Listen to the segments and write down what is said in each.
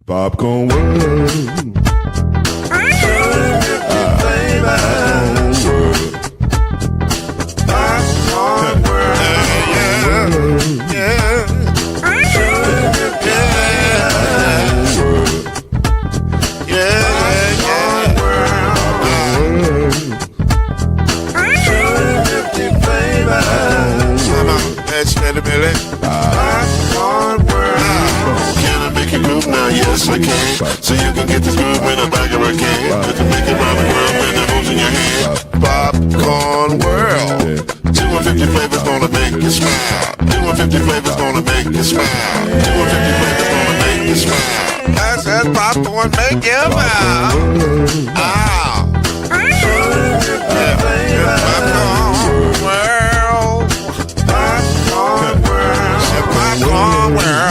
Popcorn World. Popcorn World. Yeah. Yes, I can. So you can get this groove in the back of a can. Put the make it round the world with the moves in your hand. Popcorn World. 250 flavors gonna make you smile. 250 flavors gonna make you smile. 250 flavors gonna make you smile. I said popcorn make you smile. Ah. Popcorn World. Popcorn World. Popcorn World.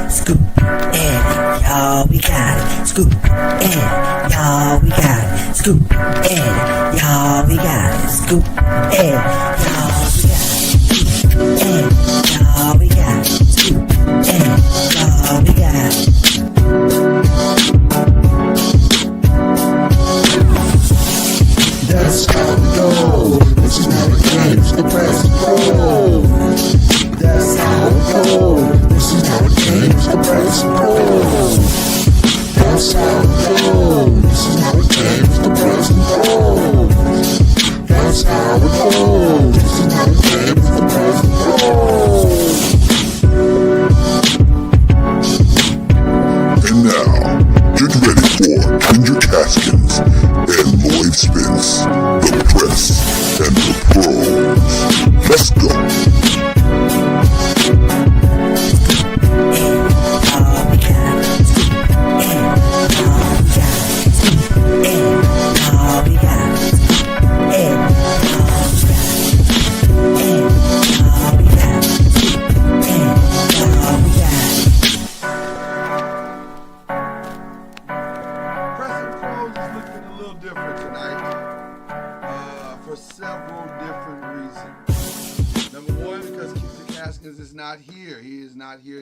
Scoop in, y'all, we got it. Scoop in, y'all, we got it. Scoop in, y'all, we got it. Scoop in, y'all, we got it. Scoop in, y'all, we got it. Scoop in, y'all, we got it. That's how we go. This is how the games the press roll. That's how we go. This is how the games the press roll. That's how we go. This is how the games the press roll. That's how we go. This is how the games the press roll. And now, get ready for Kendrick Haskins and Lloyd Spence, the press and the pros. Let's go.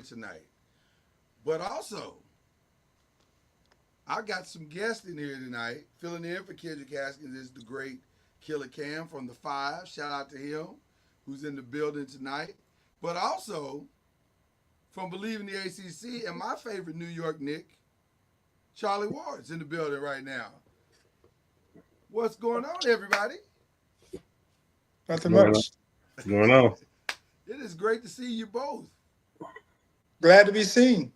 Tonight, but also I got some guests in here tonight. Filling in for Kendrick Haskins is the great Killa from the Five. Shout out to him, who's in the building tonight. But also from Believe in the ACC and my favorite New York Knick, Charlie Ward's in the building right now. What's going on, everybody? Nothing much. What's going on? It is great to see you both. Glad to be seen.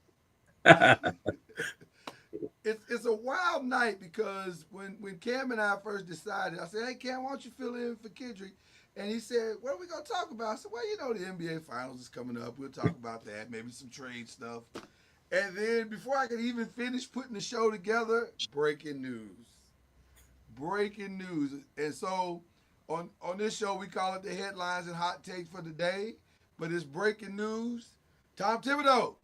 It's a wild night because when Cam and I first decided, I said, hey, Cam, why don't you fill in for Kendrick? And he said, what are we going to talk about? I said, well, you know, the NBA Finals is coming up. We'll talk about that, maybe some trade stuff. And then before I could even finish putting the show together, breaking news. Breaking news. And so on this show, we call it the headlines and hot takes for the day. But it's breaking news. Tom Thibodeau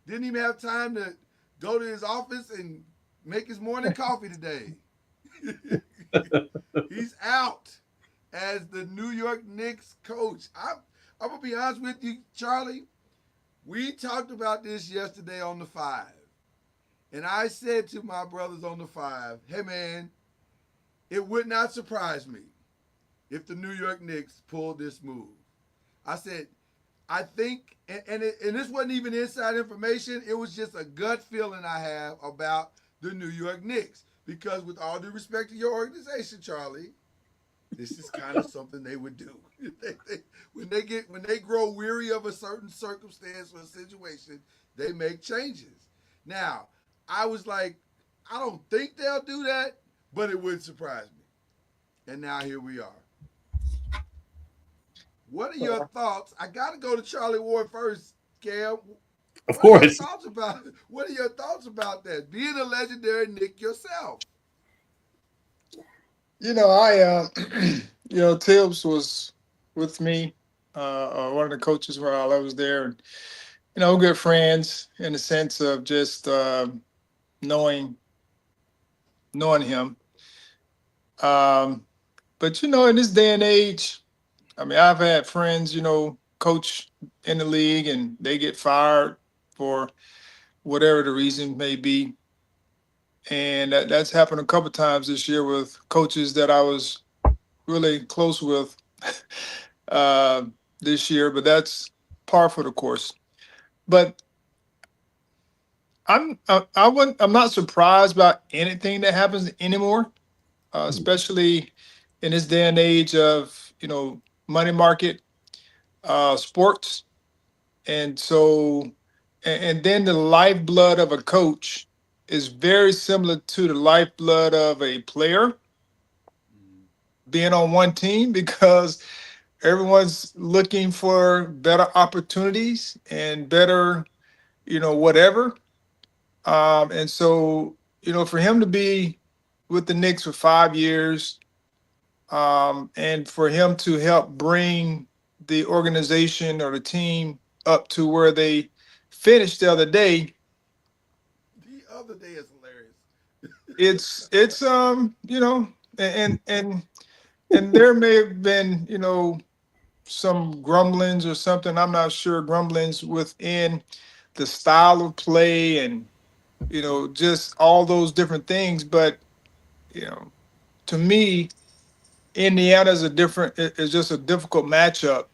didn't even have time to go to his office and make his morning coffee today. He's out as the New York Knicks coach. I'm going to be honest with you, Charlie. We talked about this yesterday on the Five. And I said to my brothers on the Five, hey, man, it would not surprise me if the New York Knicks pulled this move. I said, I think, and this wasn't even inside information, it was just a gut feeling I have about the New York Knicks. Because with all due respect to your organization, Charlie, this is kind of something they would do. When they grow weary of a certain circumstance or situation, they make changes. Now, I was like, I don't think they'll do that, but it would surprise me. And now here we are. What are your thoughts? I got to go to Charlie Ward first, Cam. Of course. What are your thoughts about that? Being a legendary Knick yourself. You know, Tibbs was with me one of the coaches while I was there, and good friends in the sense of just knowing knowing him. Um, but in this day and age, I mean, I've had friends, coach in the league, and they get fired for whatever the reason may be, and that's happened a couple times this year with coaches that I was really close with uh, this year. But that's par for the course. But I'm not surprised about anything that happens anymore, especially in this day and age of money market sports. And so, and then the lifeblood of a coach is very similar to the lifeblood of a player being on one team, because everyone's looking for better opportunities and better, whatever. And so, for him to be with the Knicks for 5 years, and for him to help bring the organization or the team up to where they finished the other day, The other day is hilarious. it's and there may have been some grumblings or something. I'm not sure, grumblings within the style of play, and just all those different things. But you know, to me, Indiana is just a difficult matchup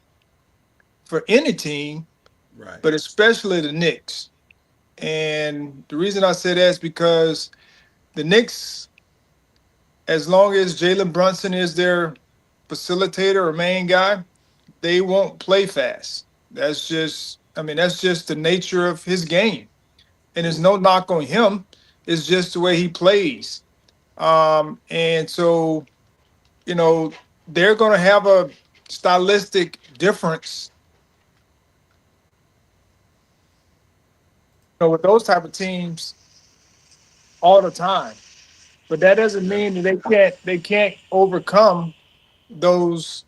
for any team, Right. but especially the Knicks. And the reason I say that is because the Knicks, as long as Jalen Brunson is their facilitator or main guy, they won't play fast. That's just the nature of his game. And there's no knock on him. It's just the way he plays. And so, you know, they're going to have a stylistic difference, with those type of teams all the time. But that doesn't Yeah. mean that they can't overcome those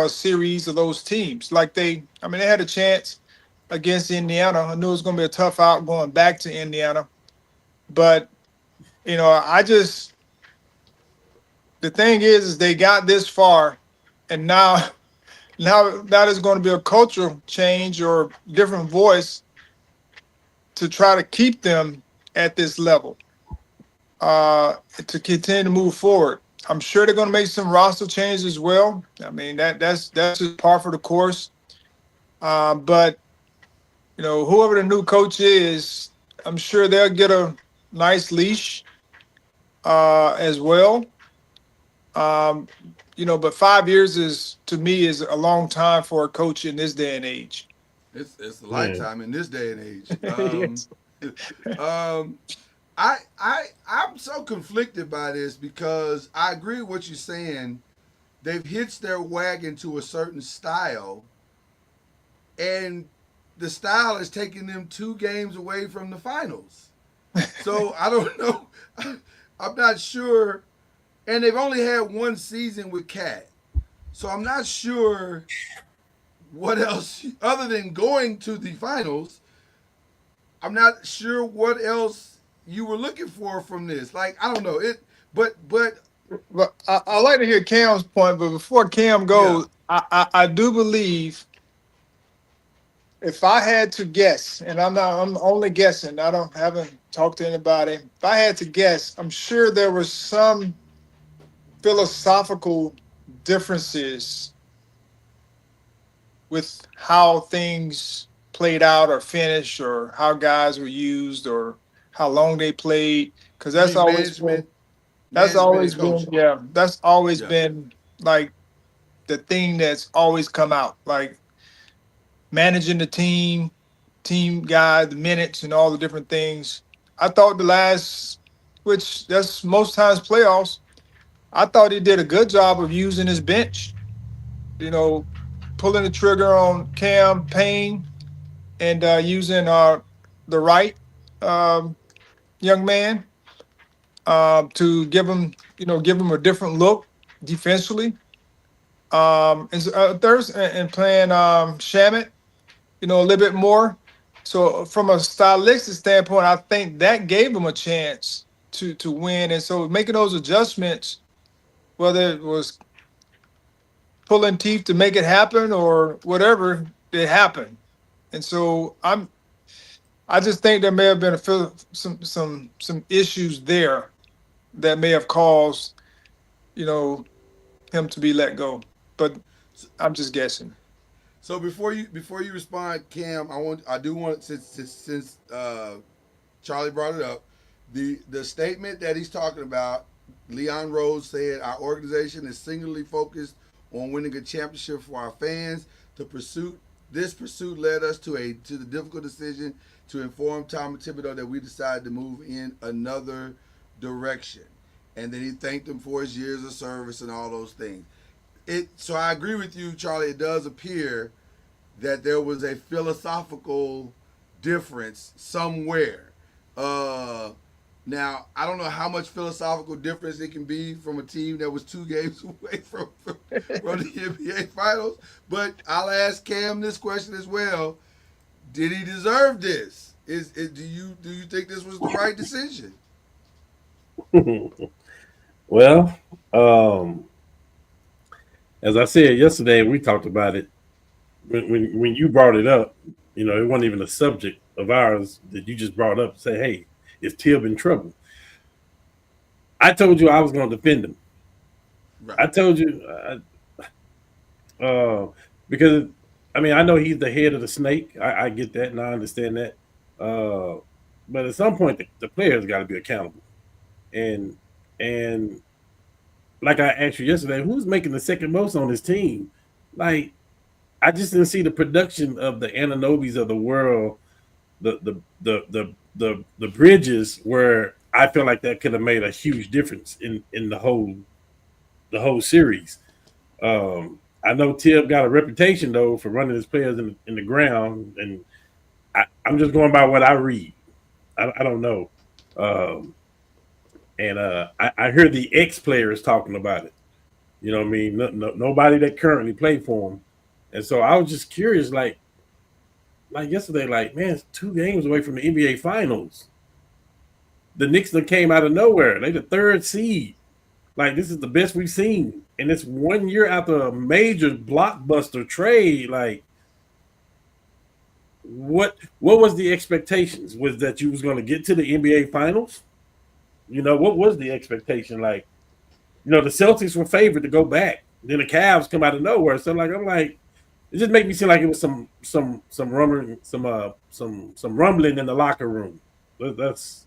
series of those teams. Like they had a chance against Indiana. I knew it was going to be a tough out going back to Indiana, but I just the thing is they got this far, and now now there's going to be a cultural change or different voice to try to keep them at this level, to continue to move forward. I'm sure they're going to make some roster changes as well. I mean that's just par for the course. But whoever the new coach is, I'm sure they'll get a nice leash as well. Um, but 5 years is to me is a long time for a coach in this day and age. It's a Man. lifetime in this day and age. Yes. Um, I'm so conflicted by this because I agree with what you're saying. They've hitched their wagon to a certain style, and the style is taking them 2 games away from the finals. So I don't know. I'm not sure. And they've only had one season with Cat. So I'm not sure what else, other than going to the finals, I'm not sure what else you were looking for from this. Like, I don't know. But But I like to hear Cam's point, but before Cam yeah. goes, I do believe, if I had to guess, and I'm only guessing, haven't talked to anybody. If I had to guess, I'm sure there was some philosophical differences with how things played out or finished, or how guys were used, or how long they played. Because You mean management, and coaching? that's always Yeah. been like the thing that's always come out, like managing the team guy, the minutes, and all the different things. I thought which that's most times playoffs, I thought he did a good job of using his bench, you know, pulling the trigger on Cam Payne, and using the right um, young man, to give him a different look defensively. And playing Shamit, a little bit more. So from a stylistic standpoint, I think that gave him a chance to win. And so making those adjustments, whether it was pulling teeth to make it happen or whatever, it happened. And so I just think there may have been some issues there that may have caused you know him to be let go. But I'm just guessing. So before you respond, Cam, I do want since Charlie brought it up, the statement that he's talking about. Leon Rose said our organization is singularly focused on winning a championship for our fans. The pursuit This pursuit led us to the difficult decision to inform Tom Thibodeau that we decided to move in another direction. And then he thanked him for his years of service and all those things. So I agree with you, Charlie. It does appear that there was a philosophical difference somewhere. Uh, Now I don't know how much philosophical difference it can be from a team that was 2 games away from the NBA Finals. But I'll ask Cam this question as well: did he deserve this? Do you think this was the right decision? Well, um, as I said yesterday, we talked about it when you brought it up. It wasn't even a subject of ours that you just brought up. Say, hey, is Tib in trouble? I told you I was going to defend him. Right. I told you uh, because I know he's the head of the snake. I get that and I understand that. Uh, but at some point, the players got to be accountable. And and like I asked you yesterday, who's making the second most on his team? Like I just didn't see the production of the Ananobis of the world, the bridges where I feel like that could have made a huge difference in the whole series. I know Tib got a reputation though for running his players in the ground, and I'm just going by what I read. I don't know, um, and I hear the ex players talking about it. You know what I mean? Nobody that currently played for him, and so I was just curious, like yesterday, like man, it's 2 games away from the NBA Finals. The Knicks that came out of nowhere. They the third seed. Like this is the best we've seen, and it's 1 year after a major blockbuster trade. Like what was the expectations? Was that you was going to get to the NBA Finals? What was the expectation? Like the Celtics were favored to go back. Then the Cavs come out of nowhere. So I'm like, it just made me seem like it was some rumbling, some rumbling in the locker room. That's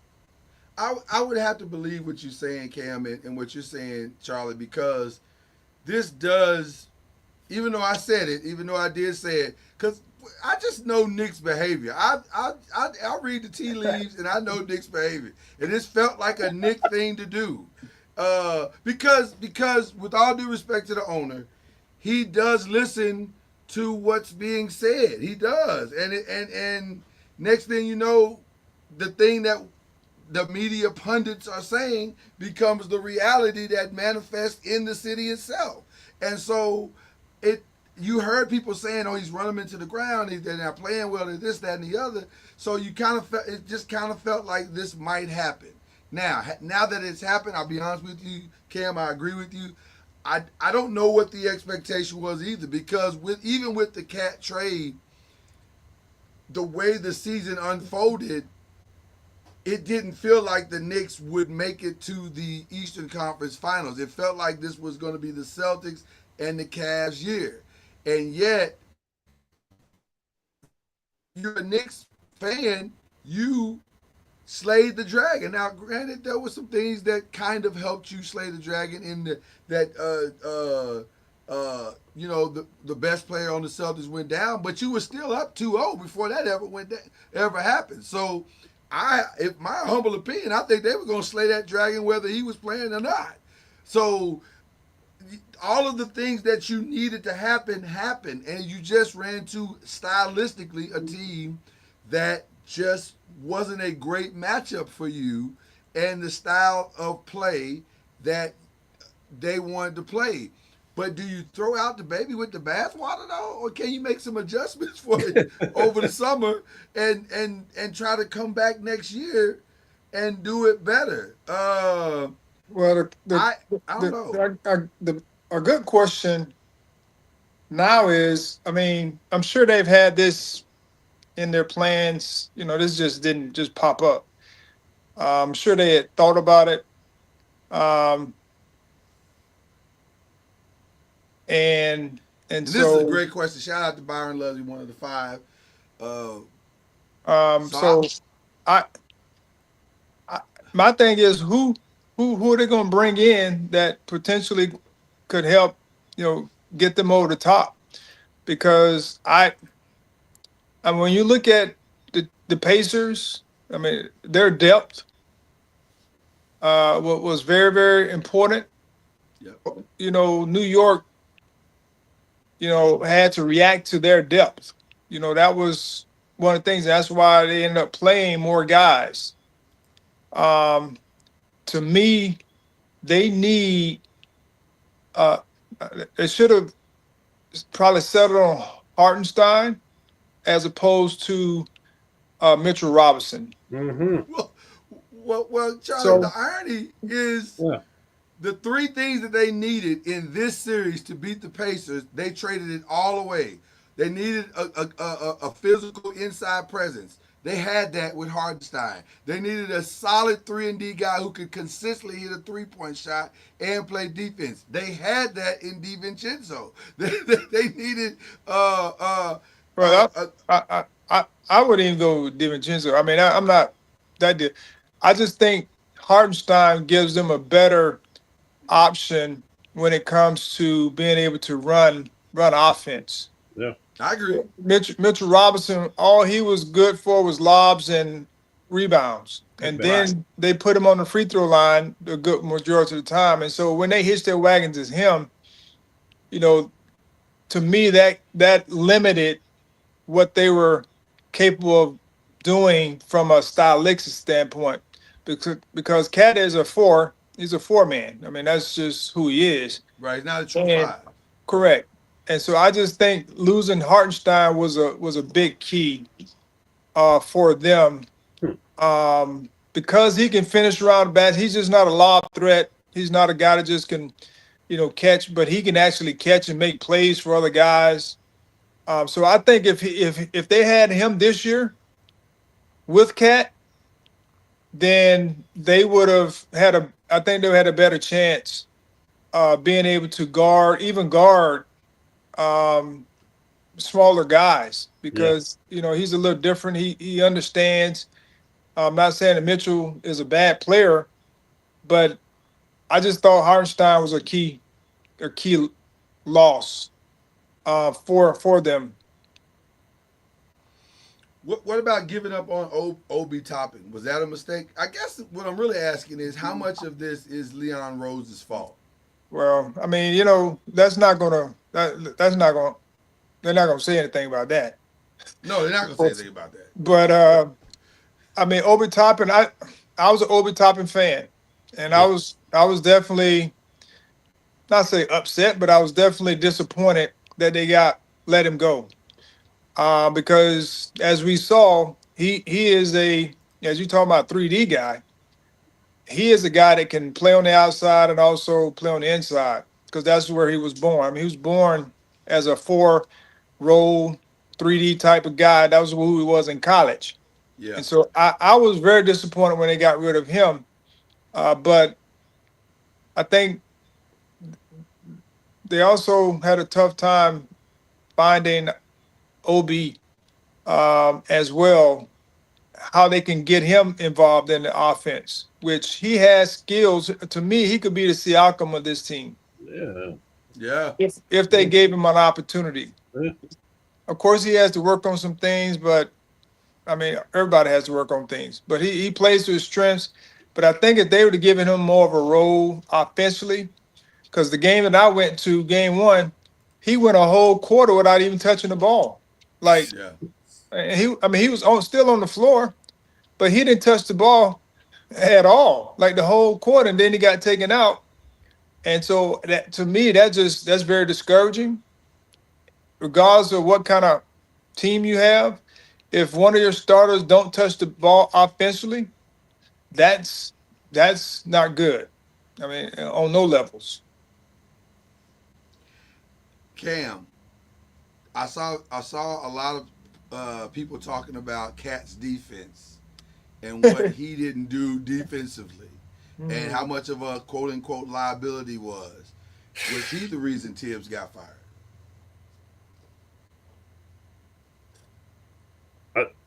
I would have to believe what you're saying, Cam, and what you're saying, Charlie, because this does, even though I did say it, because I just know Nick's behavior. I read the tea leaves and I know Nick's behavior, and this felt like a Nick thing to do, because with all due respect to the owner, he does listen to what's being said. He does, and next thing you know, the thing that the media pundits are saying becomes the reality that manifests in the city itself. And so it you heard people saying, "Oh, he's running him into the ground. They're not playing well. They're this, that, and the other." So you kind of felt it just kind of felt like this might happen. Now that it's happened, I'll be honest with you, Cam. I agree with you. I don't know what the expectation was either because even with the cat trade, the way the season unfolded, it didn't feel like the Knicks would make it to the Eastern Conference Finals. It felt like this was going to be the Celtics and the Cavs year. And yet, you're a Knicks fan, you slayed the dragon. Now, granted, there were some things that kind of helped you slay the dragon in the best player on the Celtics went down, but you were still up 2-0 before that ever happened. So if my humble opinion, I think they were going to slay that dragon whether he was playing or not. So all of the things that you needed to happen happened, and you just ran to stylistically a team that just wasn't a great matchup for you and the style of play that they wanted to play. But do you throw out the baby with the bathwater though, or can you make some adjustments for it over the summer and try to come back next year and do it better? Well, I I don't know. a good question now is, I mean, I'm sure they've had this in their plans. You know, this just didn't just pop up. I'm sure they had thought about it. Um, and and And this is a so great question. Shout out to Byron Lovely, one of the five. Uh, so I, so I, I my thing is who are they going to bring in that potentially could help, get them over the top? Because when you look at the Pacers, I mean, their depth was very, very important. yep. New York, had to react to their depth. That was one of the things. That's why they ended up playing more guys. Um, to me, they need. Uh, they should have probably settled on Hartenstein as opposed to Mitchell Robinson. Mm-hmm. Well, Charlie. The So irony is Yeah. the three things that they needed in this series to beat the Pacers, they traded it all away. They needed a physical inside presence. They had that with Hardenstein. They needed a solid 3-and-D guy who could consistently hit a three-point shot and play defense. They had that in DiVincenzo. They needed well, I wouldn't even go with DiVincenzo. I mean, I'm not that. I just think Hartenstein gives them a better option when it comes to being able to run offense. Yeah. I agree. Mitchell Robinson, all he was good for was lobs and rebounds. That's And bad. Right. then they put him on the free throw line the good majority of the time. And so when they hitch their wagons as him, you know, to me that limited what they were capable of doing from a stylistic standpoint. Because Cat is he's a four man. I mean, that's just who he is. Right. He's not a true And five. correct. And so I just think losing Hartenstein was a big key for them, because he can finish around the bat. He's just not a lob threat. He's not a guy that just can, catch, but he can actually catch and make plays for other guys. So I think if they had him this year with Cat, then they would have had I think they had a better chance being able to guard um, smaller guys, Yeah. because he's a little different. He understands. I'm not saying that Mitchell is a bad player, but I just thought Hartenstein was a key loss for them. What about giving up on Obi Toppin? Was that a mistake? I guess what I'm really asking is how much of this is Leon Rose's fault? Well, I mean, that's not gonna that's not gonna they're not gonna say anything about that. No, they're not gonna say anything about that. But I mean, Obi Toppin, I was an Obi Toppin fan, and Yeah. I was definitely not say upset, but I was definitely disappointed that they let him go. Because as we saw, he is as you talk about 3D guy, he is a guy that can play on the outside and also play on the inside, because that's where he was born. I mean, he was born as a four role 3D type of guy. That was who he was in college. Yeah. And so I was very disappointed when they got rid of him. But I think they also had a tough time finding OB as well, how they can get him involved in the offense, which he has skills. To me, he could be the Siakam of this team Yeah. Yeah. if they gave him an opportunity. Yeah. Of course, he has to work on some things, but I mean, everybody has to work on things. But he plays to his strengths. But I think if they would have given him more of a role offensively, because the game that I went to, game one, he went a whole quarter without even touching the ball. Like, Yeah. and he was still on the floor, but he didn't touch the ball at all, like the whole quarter. And then he got taken out, And so that to me, that's very discouraging, regardless of what kind of team you have. If one of your starters don't touch the ball offensively, that's that's not good. I mean, on no levels. Cam, I saw a lot of people talking about Cat's defense and what he didn't do defensively, and how Hmm. much of a quote unquote liability was. Was he the reason Tibbs got fired?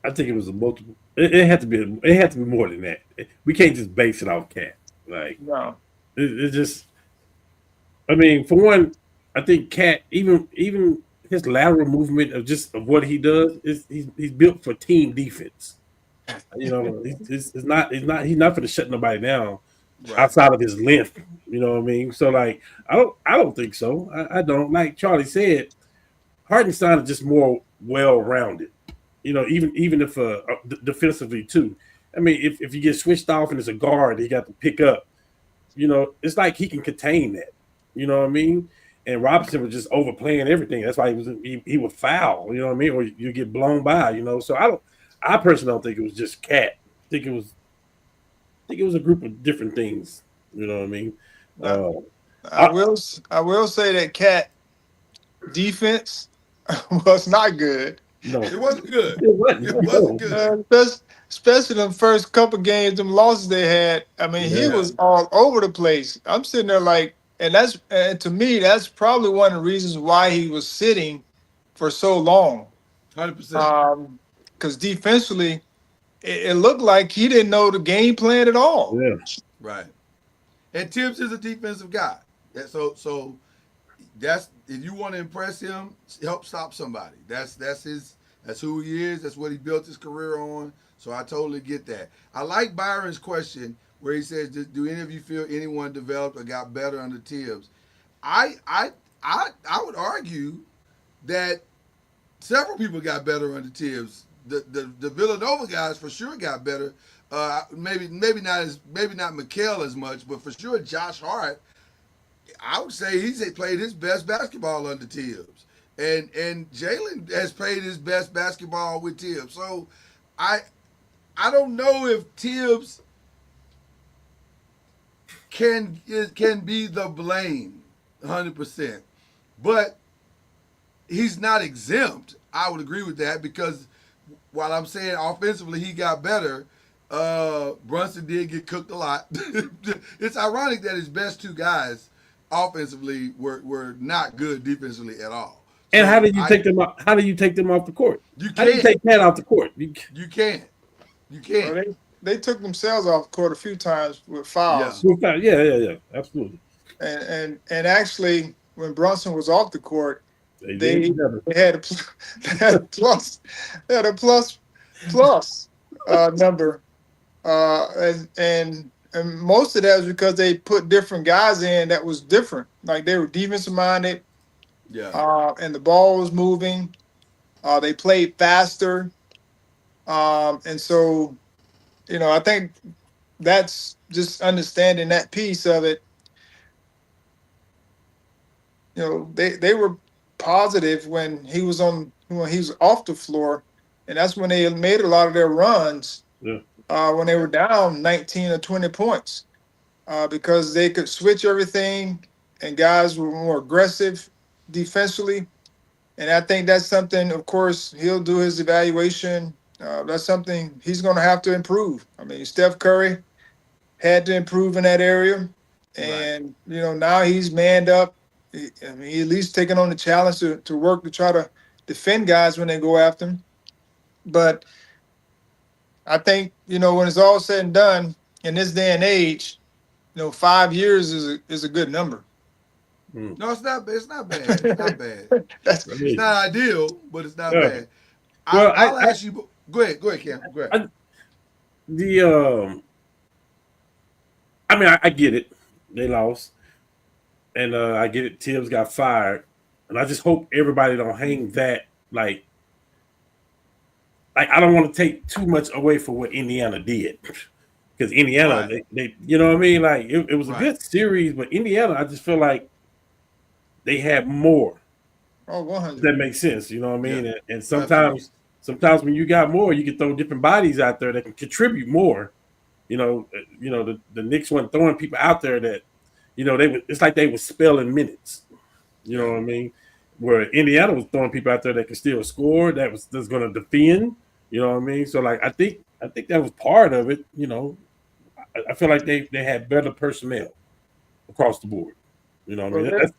I think it was a multiple. It had to be. It had to be more than that. We can't just base it off Cat. Like No. it just. I mean, for one, I think Cat even his lateral movement of just of what he does is he's built for team defense. You know, he's not for to shut nobody down Right. outside of his length. You know what I mean? So like, I don't think so. I don't like Charlie said. Hartenstein is just more well rounded. You know, even if defensively too. I mean, if you get switched off and it's a guard, he got to pick up. You know, it's like he can contain that. You know what I mean? And Robinson was just overplaying everything. That's why he would foul. You know what I mean? Or you get blown by. You know, so I personally don't think it was just Cat. I think it was a group of different things. You know what I mean? I, Uh, I I, will I will say that Cat defense was not good. no, It wasn't good. it wasn't. It wasn't No. good. Especially the first couple games, them losses they had. I mean, he Yeah, Yeah. was all over the place. I'm sitting there like, and to me, that's probably one of the reasons why he was sitting for so long. 100%. Because defensively, it looked like he didn't know the game plan at all. yeah. Right. And Tibbs is a defensive guy. So that's if you want to impress him, help stop somebody. That's who he is. That's what he built his career on. So I totally get that. I like Byron's question where he says, "Do any of you feel anyone developed or got better under Tibbs?" I I I would argue that several people got better under Tibbs. The Villanova guys for sure got better. Maybe not Mikhail as much, but for sure Josh Hart. I would say he's played his best basketball under Tibbs, and Jalen has played his best basketball with Tibbs. So I I don't know if Tibbs can be the blame 100%, but he's not exempt. I would agree with that because while I'm saying offensively he got better, Brunson did get cooked a lot. It's ironic that his best two guys offensively were not good defensively at all. And how So do you take them out? How do you take them off the court? you How do you can't take Cat off the court? you can't you Well, can't they took themselves off the court a few times with yeah fouls, Yeah, absolutely. and actually, when Brunson was off the court, They did they together. they had a they had a plus they had a plus number, and most of that was because they put different guys in that was different. Like they were defensive minded, yeah and the ball was moving. They played faster, and so I think that's just understanding that piece of it. They were positive when he was off the floor, and that's when they made a lot of their runs Yeah, when they were down 19 or 20 points, because they could switch everything and guys were more aggressive defensively. And I think that's something, of course, he'll do his evaluation. That's something he's going to have to improve. I mean, Steph Curry had to improve in that area. right And, now he's manned up. I mean, he at least taking on the challenge to work to try to defend guys when they go after him. But I think, when it's all said and done in this day and age, 5 years is a good number. no it's not bad it's not bad That's it's right. not ideal but it's not Yeah. bad. Well, I'll ask you go ahead Cam go ahead. I the I mean, I get it. They lost, and I get it. Tibbs got fired, and I just hope everybody don't hang that like I don't want to take too much away from what Indiana did. because Indiana, Right. they, you know what I mean? Like it was a Right. good series, but Indiana, I just feel like they had more. Oh, If 100. that makes sense, you know what I Yeah. mean? And Absolutely. sometimes when you got more, you can throw different bodies out there that can contribute more. The Knicks weren't throwing people out there that, they were. It's like they were spelling minutes. You know Yeah. what I mean? Where Indiana was throwing people out there that could still score, that's going to defend. You know what I mean? So like I think that was part of it. I feel like they had better personnel across the board. You know what I Well, mean?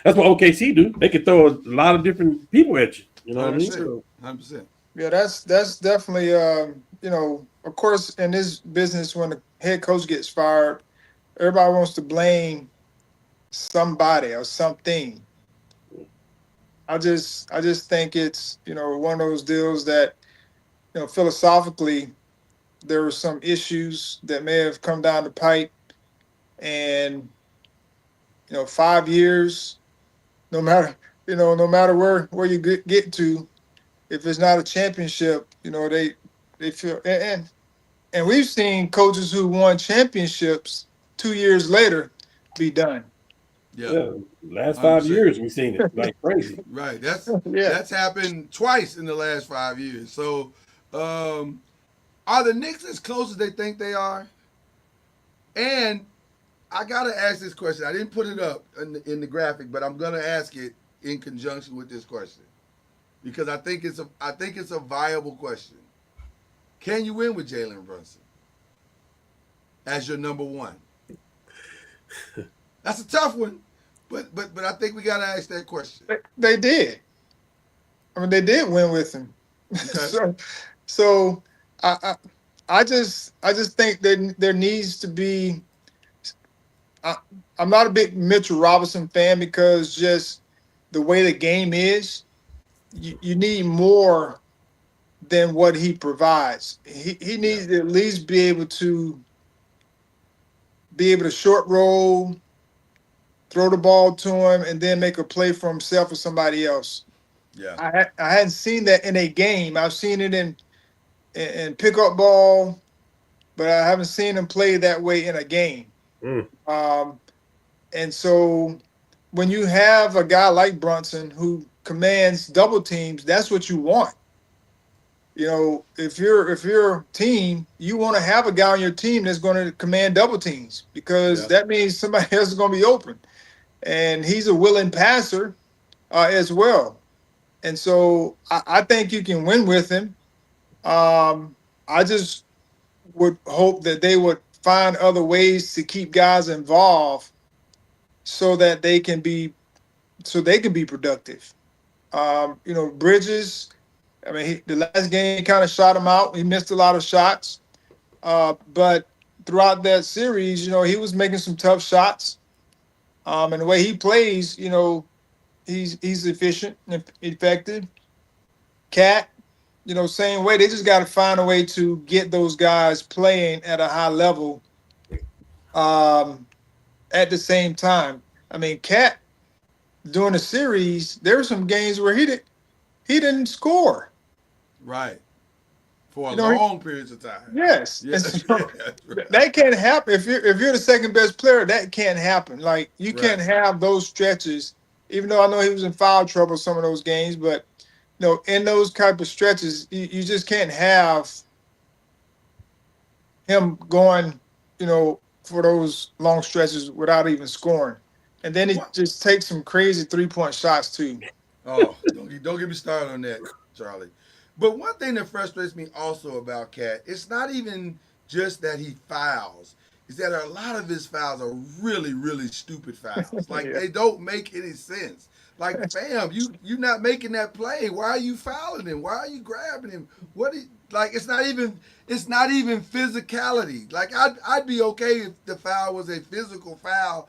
That's what OKC do. They can throw a lot of different people at you. You know what I that's mean? 100%. true. 100%. Yeah, that's definitely of course in this business when the head coach gets fired, everybody wants to blame somebody or something. I just think it's one of those deals that philosophically there were some issues that may have come down the pipe, and 5 years, no matter no matter where you get to, if it's not a championship, they feel and we've seen coaches who won championships 2 years later be done. Yeah. Yeah. Last 100%. 5 years we've seen it like crazy. Right. That's Yeah. that's happened twice in the last 5 years. So, um, are the Knicks as close as they think they are? And I gotta ask this question. I didn't put it up in the graphic, but I'm gonna ask it in conjunction with this question because I think it's a viable question. Can you win with Jalen Brunson as your number one? That's a tough one, but I think we gotta ask that question. They did. I mean, they did win with him. Okay. So I, I I just think that there needs to be. I, I'm not a big Mitchell Robinson fan because just the way the game is, you need more than what he provides. He Yeah. needs to at least be able to short roll, throw the ball to him, and then make a play for himself or somebody else. Yeah. I hadn't seen that in a game. I've seen it in pickup ball, but I haven't seen him play that way in a game. Mm. Um, and so when you have a guy like Brunson who commands double teams, that's what you want. If you're a team, you want to have a guy on your team that's going to command double teams because Yeah. that means somebody else is going to be open, and he's a willing passer as well. And so I think you can win with him. I just would hope that they would find other ways to keep guys involved so that they can be productive. Bridges. I mean, the last game he kind of shot him out. He missed a lot of shots, but throughout that series, he was making some tough shots. And the way he plays, he's efficient and effective. Cat, same way. They just got to find a way to get those guys playing at a high level um, at the same time. I mean, Cat during the series, there were some games where he didn't score. Right. For You know, long periods of time. yes, Yeah. and so That's right. that can't happen if you're the second best player. That can't happen. Like you can't Right. have those stretches. Even though I know he was in foul trouble some of those games, but in those type of stretches, you just can't have him going, for those long stretches without even scoring. And then he What? just takes some crazy 3-point shots too. Oh, don't get me started on that, Charlie. But one thing that frustrates me also about Cat, it's not even just that he fouls. Is that a lot of his fouls are really, really stupid fouls. Like Yeah. they don't make any sense. Like, fam, you not making that play. Why are you fouling him? Why are you grabbing him? Like it's not even physicality. Like I'd be okay if the foul was a physical foul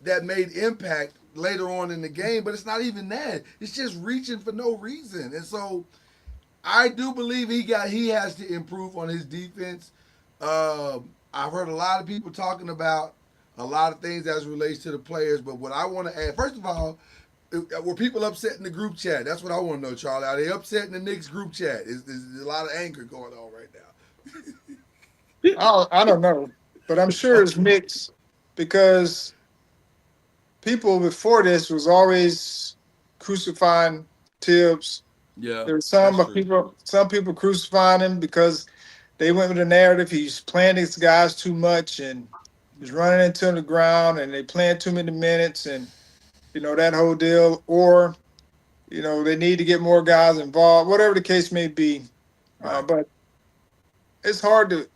that made impact later on in the game, but it's not even that. It's just reaching for no reason. And so I do believe he has to improve on his defense. I've heard a lot of people talking about a lot of things as it relates to the players, but what I want to add, first of all, were people upset in the group chat? That's what I want to know, Charlie. Are they upset in the Knicks group chat? Is a lot of anger going on right now? I don't know, but I'm sure it's mixed because people before this was always crucifying Tibbs. Yeah, There's that's true. some people crucifying him because they went with the narrative he's playing these guys too much and he's running into the ground and they playing too many minutes and that whole deal. Or they need to get more guys involved, whatever the case may be. Right. But it's hard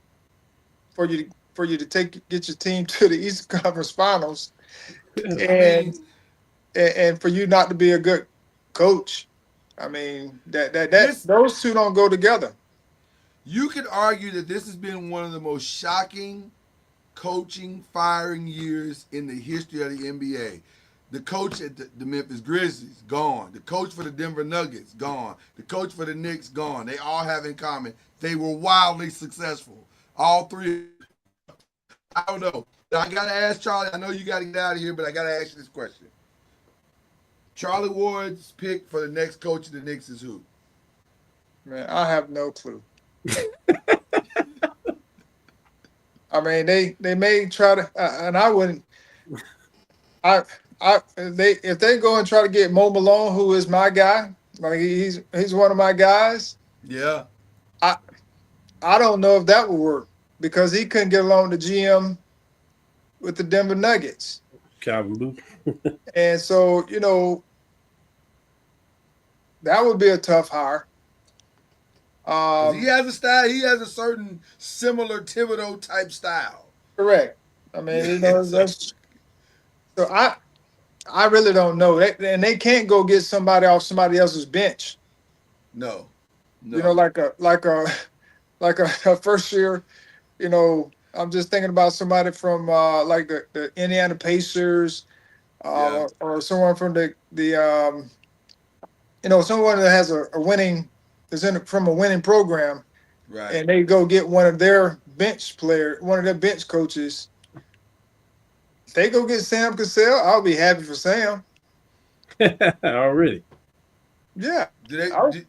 for you to get your team to the Eastern Conference Finals I and mean, and for you not to be a good coach. I mean that this those two don't go together. you could argue that this has been one of the most shocking coaching firing years in the history of the NBA. The coach at the Memphis Grizzlies gone. The coach for the Denver Nuggets gone. The coach for the Knicks gone. They all have in common they were wildly successful. All three. I don't know. I gotta ask Charlie. I know you got to get out of here, but I gotta ask you this question. Charlie Ward's pick for the next coach of the Knicks is who? Man, I have no clue. I mean, they may try to, and I wouldn't. I they if they go and try to get Mo Malone, who is my guy, like he's one of my guys. Yeah. I I don't know if that would work because he couldn't get along with the GM with the Denver Nuggets, Calvin Booth. and so that would be a tough hire. Because he Um, has a style. He has a certain similar Thibodeau type style. correct. I mean, Yeah. So that's so I really don't know. And they can't go get somebody off somebody else's bench. no, no. Like a like a first year. I'm just thinking about somebody from like the Indiana Pacers, Yeah. or someone from someone that has a winning is from a winning program, Right. and they go get one of their bench coaches. If they go get Sam Cassell, I'll be happy for Sam. Already. Yeah. Do they? I'll- Do,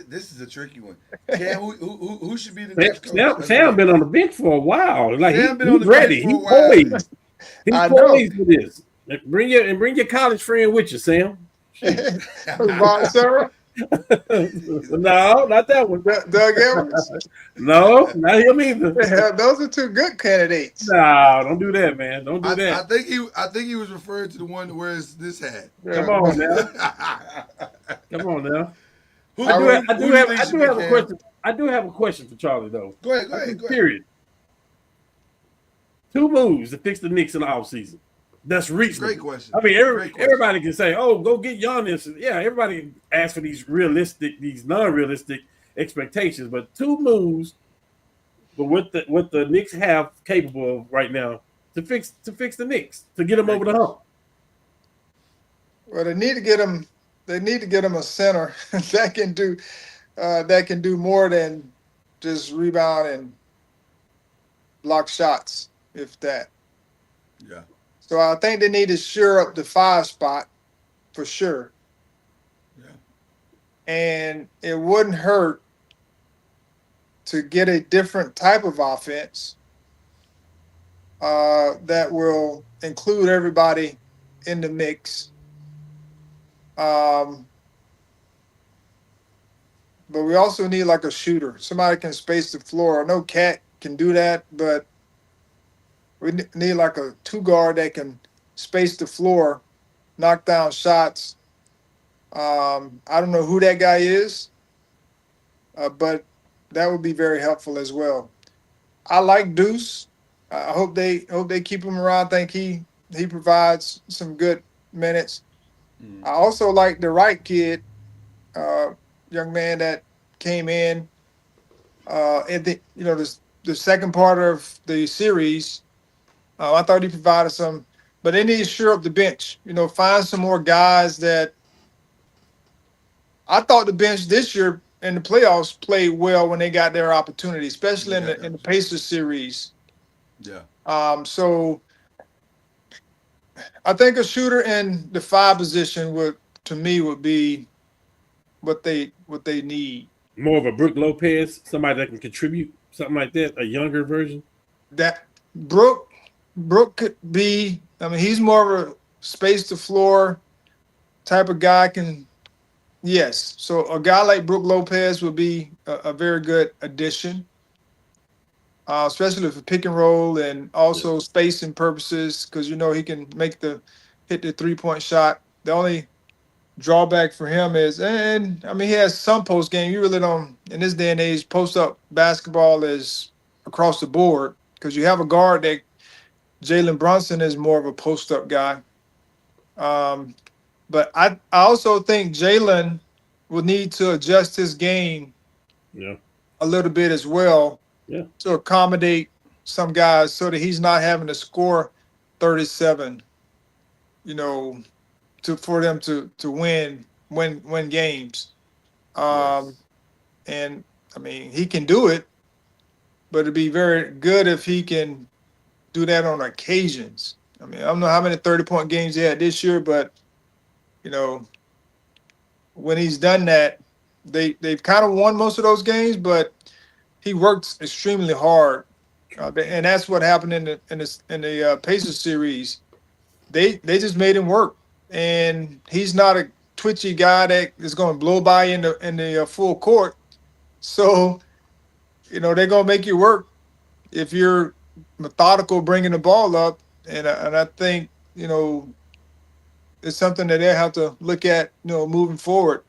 this is a tricky one. Cam, who should be the Sam, next coach? Sam, Sam been on the bench for a while. Like Sam been on he's the bench ready. for a He's while. poised. He's I know. poised for this. Bring your college friend with you, Sam. Shoot. Von Sarah, No, not that one. Doug Evans. No, not him either. Yeah, those are two good candidates. No, don't do that, man. Don't do I that. think he was referring to the one that wears this hat. Come Yeah. on now. Come on now. Who, I do have, I who do you have, think I should do be have a Cam? question. I do have a question for Charlie though. Go ahead. Period. 2 moves to fix the Knicks in the offseason. That's reasonable. Great question. I mean, Great question. everybody can say, "Oh, go get Giannis." Yeah, everybody asks for these non-realistic expectations, but 2 moves, but what the Knicks have capable of right now to fix the Knicks to get them over the hump. Well, they need to get him. They need to get him a center that can do more than just rebound and block shots, if that. Yeah. So I think they need to shore up the 5 spot for sure. Yeah. And it wouldn't hurt to get a different type of offense that will include everybody in the mix. But we also need like a shooter. Somebody can space the floor. I know Cat can do that, but we need like a 2 guard that can space the floor, knock down shots. I don't know who that guy is, but that would be very helpful as well. I like Deuce. I hope they keep him around. I think he provides some good minutes. Mm. I also like the right kid, young man that came in at the second part of the series. I thought he provided some, but they need to shore up the bench. Find some more guys that I thought the bench this year in the playoffs played well when they got their opportunity, especially in the Pacers series. Yeah. So I think a shooter in the 5 position would be what they need. More of a Brooke Lopez, somebody that can contribute, something like that, a younger version. That Brooke could be. I mean, he's more of a space to floor type of guy. Can Yes. So a guy like Brooke Lopez would be a very good addition, especially for pick and roll and Yeah, also spacing purposes, because he can hit the 3-point shot. The only drawback for him is, and I mean, he has some post game. You really don't in this day and age. Post up basketball is across the board because you have a guard that Jalen Brunson is more of a post up guy. Um, but I also think Jalen will need to adjust his game yeah, a little bit as well yeah, to accommodate some guys so that he's not having to score 37, you know, for them to win games. Um, yes, and I mean, he can do it, but it'd be very good if he can do that on occasions. I mean, I don't know how many 30-point games he had this year, but you know, when he's done that, they've kind of won most of those games, but he works extremely hard, and that's what happened in the Pacers series. They just made him work, and he's not a twitchy guy that is going to blow by in the full court. So they're going to make you work if you're methodical bringing the ball up, and I think it's something that they have to look at moving forward.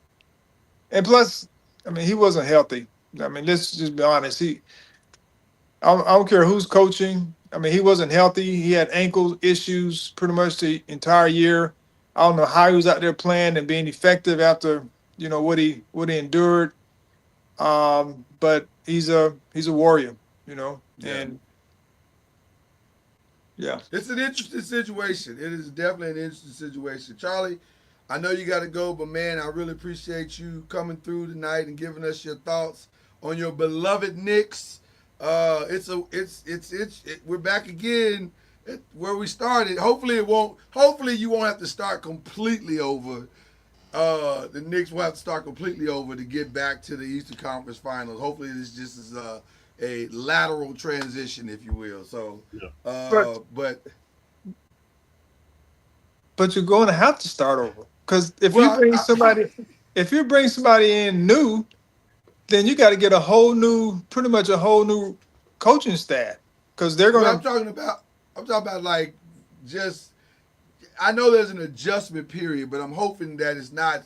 And plus, I mean, he wasn't healthy. I mean, let's just be honest. I don't care who's coaching. I mean, he wasn't healthy. He had ankle issues pretty much the entire year. I don't know how he was out there playing and being effective after what he endured. But he's a warrior, Yeah. and yeah. It's an interesting situation. It is definitely an interesting situation. Charlie, I know you got to go, but man, I really appreciate you coming through tonight and giving us your thoughts on your beloved Knicks. We're back again at where we started. Hopefully it won't. Hopefully you won't have to start completely over. The Knicks will have to start completely over to get back to the Eastern Conference Finals. Hopefully this just is a lateral transition, if you will. So, yeah. But but but you're going to have to start over because well, if you bring somebody in new, then you got to get pretty much a whole new coaching staff because they're well, going to. I'm talking about like just. I know there's an adjustment period, but I'm hoping that it's not.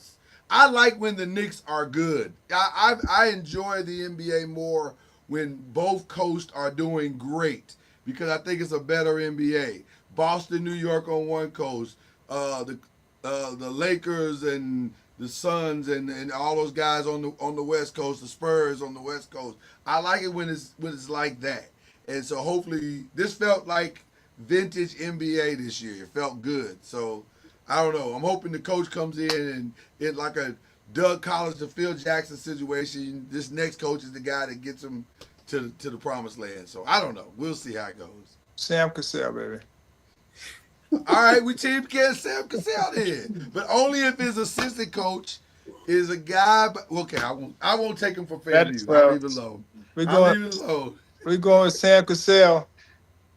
I like when the Knicks are good. I enjoy the NBA more when both coasts are doing great because I think it's a better NBA. Boston, New York on one coast, the Lakers and the Suns and all those guys on the West Coast, the Spurs on the West Coast. I like it when it's like that. And so hopefully this felt like vintage NBA this year. It felt good. So I don't know. I'm hoping the coach comes in and it like a Doug Collins to Phil Jackson situation. This next coach is the guy that gets him to the promised land. So I don't know. We'll see how it goes. Sam Cassell, baby. All right, we team against Sam Cassell then, but only if his assistant coach is a guy. But okay, I won't take him for That is FAMU. I'll leave it alone. we're I'll going leave it alone. we're going with Sam Cassell,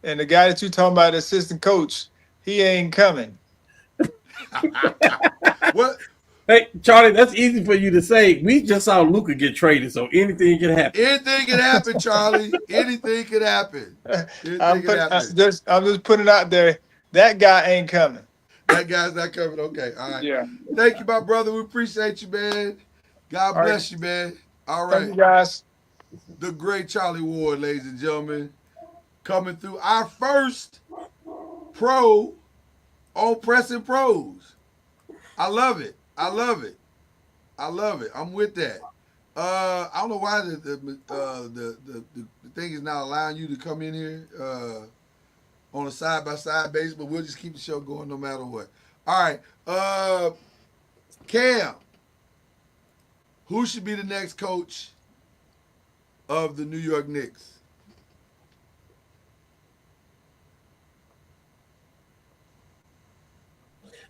and the guy that you talking about, the assistant coach, he ain't coming. What? Hey, Charlie, that's easy for you to say. We just saw Luca get traded, so anything can happen. Anything can happen, Charlie. Anything can happen. Anything can happen. I'm just putting it out there. That guy ain't coming. That guy's not coming. Okay, all right. Yeah. Thank you, my brother. We appreciate you, man. God All right. bless you, man. All Thank you, right. guys. The great Charlie Ward, ladies and gentlemen, coming through our first pro on Pressing Pros. I love it. I love it. I love it. I'm with that. I don't know why the thing is not allowing you to come in here on a side by side basis, but we'll just keep the show going no matter what. All right, Cam, who should be the next coach of the New York Knicks?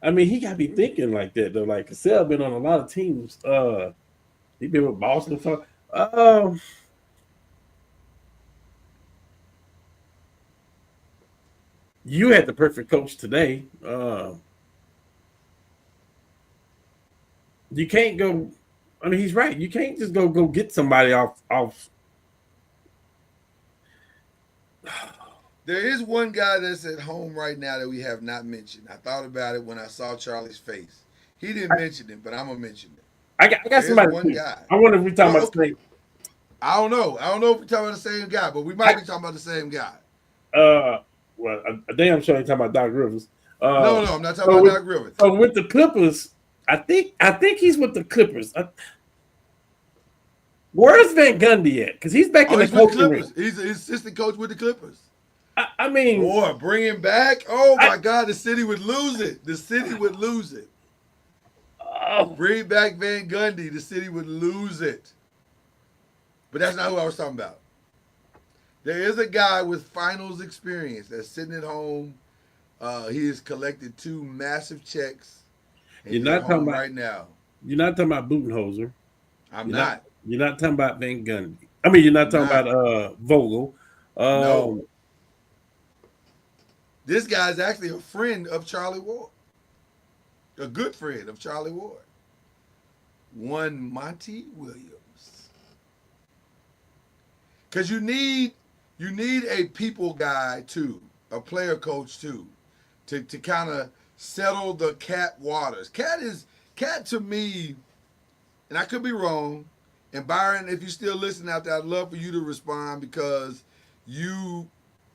I mean, he got to be thinking like that though. Like Cassell been on a lot of teams. He been with Boston. So Um, you had the perfect coach today. You can't go. I mean, he's right. You can't just go get somebody off. There is one guy that's at home right now that we have not mentioned. I thought about it when I saw Charlie's face. He didn't mention it, but I'm gonna mention it. I got There's somebody one too. guy. I wonder if we're talking about Oh, the same. I don't know. I don't know if we're talking about the same guy, but we might be talking about the same guy. Well, a damn sure ain't talking about Doc Rivers. No, Uh, no, I'm not talking so about with, Doc Rivers. so with the Clippers, I think he's with the Clippers. Where's Van Gundy at? Because he's back Oh, in the he's with the coaching ring. Clippers. He's an assistant coach with the Clippers. I mean, Boy, bring him back. Oh I, my God, the city would lose it. The city would lose it. oh, Bring back Van Gundy. The city would lose it. But that's not who I was talking about. There is a guy with finals experience that's sitting at home. He has collected 2 massive checks, and you're he's at not talking home about right now. you're not talking about Budenholzer. I'm You're not not. you're not talking about Van Gundy. I mean, you're not I'm talking not. about Vogel. No. Um, This guy is actually a friend of Charlie Ward. A good friend of Charlie Ward. One Monty Williams. Because you need a people guy too, a player coach too, to kind of settle the Cat waters. Cat to me, and I could be wrong. And Byron, if you still listen out there, I'd love for you to respond because you,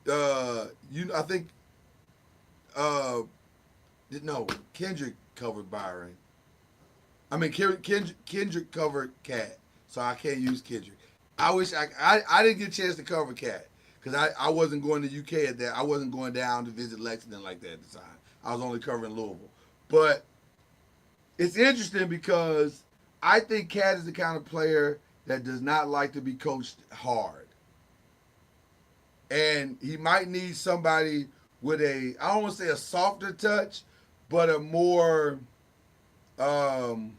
I think, uh, no, Kendrick covered Byron. I mean, Kendrick covered Cat, so I can't use Kendrick. I wish I didn't get a chance to cover Cat because I wasn't going to UK at that. I wasn't going down to visit Lexington like that at the time. I was only covering Louisville. But it's interesting because I think Cat is the kind of player that does not like to be coached hard. And he might need somebody with I don't want to say a softer touch, but a more um,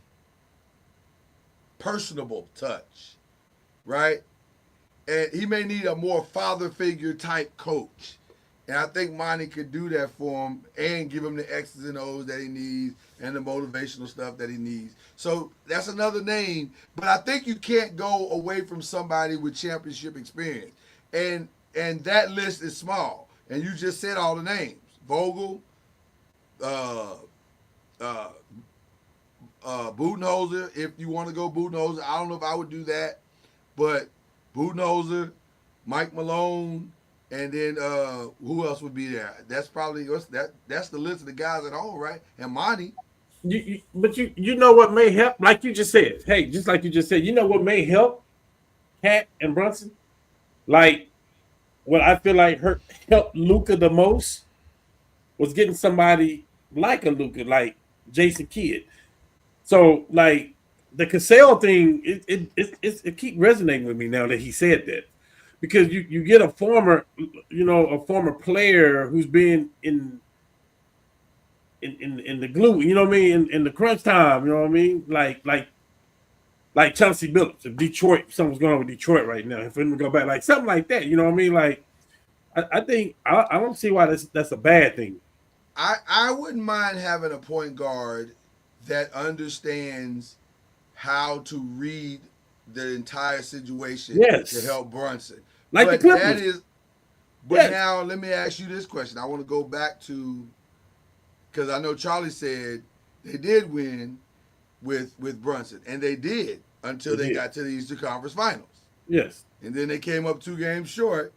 personable touch, right? And he may need a more father figure type coach. And I think Monty could do that for him and give him the X's and O's that he needs and the motivational stuff that he needs. So that's another name. But I think you can't go away from somebody with championship experience. And that list is small. And you just said all the names. Vogel, uh, uh, Budenholzer, if you want to go Budenholzer. I don't know if I would do that. But Budenholzer, Mike Malone, and then who else would be there? That's probably that's the list of the guys at home, right? And Monty. but you know what may help, like you just said. Hey, just like you just said, you know what may help Cat and Brunson? Like what I feel like helped Luca the most was getting somebody like a Luca, like Jason Kidd. So like the Cassell thing, it keep resonating with me now that he said that. Because you get a former player who's been in the glue, you know what I mean, in the crunch time, you know what I mean, like Chauncey Billups of Detroit. Something's going on with Detroit right now. If we go back, like something like that, you know what I mean, like I think I don't see why that's a bad thing. I wouldn't mind having a point guard that understands how to read the entire situation to Yes, help Brunson. like the But that Clippers. is but Yes, now let me ask you this question. I want to go back to because I know Charlie said they did win with Brunson, and they did until they they did. got to the Eastern Conference Finals, Yes, and then they came up 2 games short,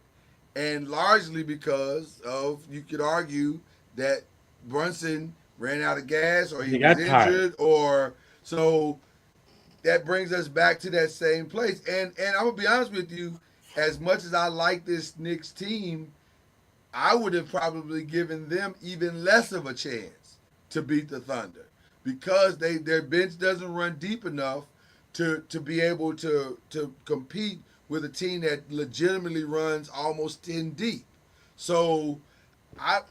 and largely because of you could argue that Brunson ran out of gas or he he was got tired. injured or so that brings us back to that same place. And I'm gonna be honest with you, as much as I like this Knicks team, I would have probably given them even less of a chance to beat the Thunder because their bench doesn't run deep enough to be able to compete with a team that legitimately runs almost 10 deep. So I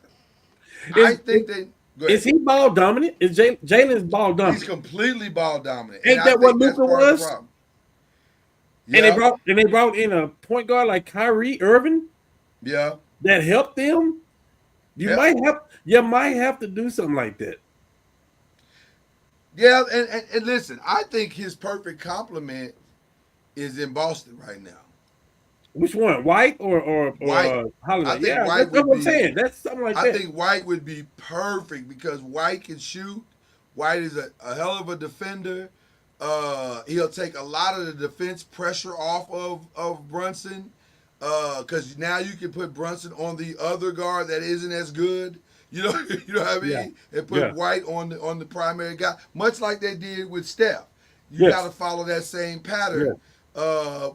I Is think they go is ahead. he ball dominant? Is Jalen's ball He's dominant? completely ball dominant, and Ain't I that what think that's Luca part of the was? problem. Yeah, and they brought in a point guard like Kyrie Irving yeah, that helped them. yeah, You might have to do something like that. yeah. And listen, I think his perfect complement is in Boston right now. Which one, White White. or I Holiday? think Yeah, White that's would what I'm be. saying. That's something like I that. think White would be perfect because White can shoot. White is a hell of a defender. He'll take a lot of the defense pressure off of Brunson because now you can put Brunson on the other guard that isn't as good. You know, you know what I Yeah, mean, and put yeah, White on the primary guy, much like they did with Steph. You got to yes, follow that same yeah, pattern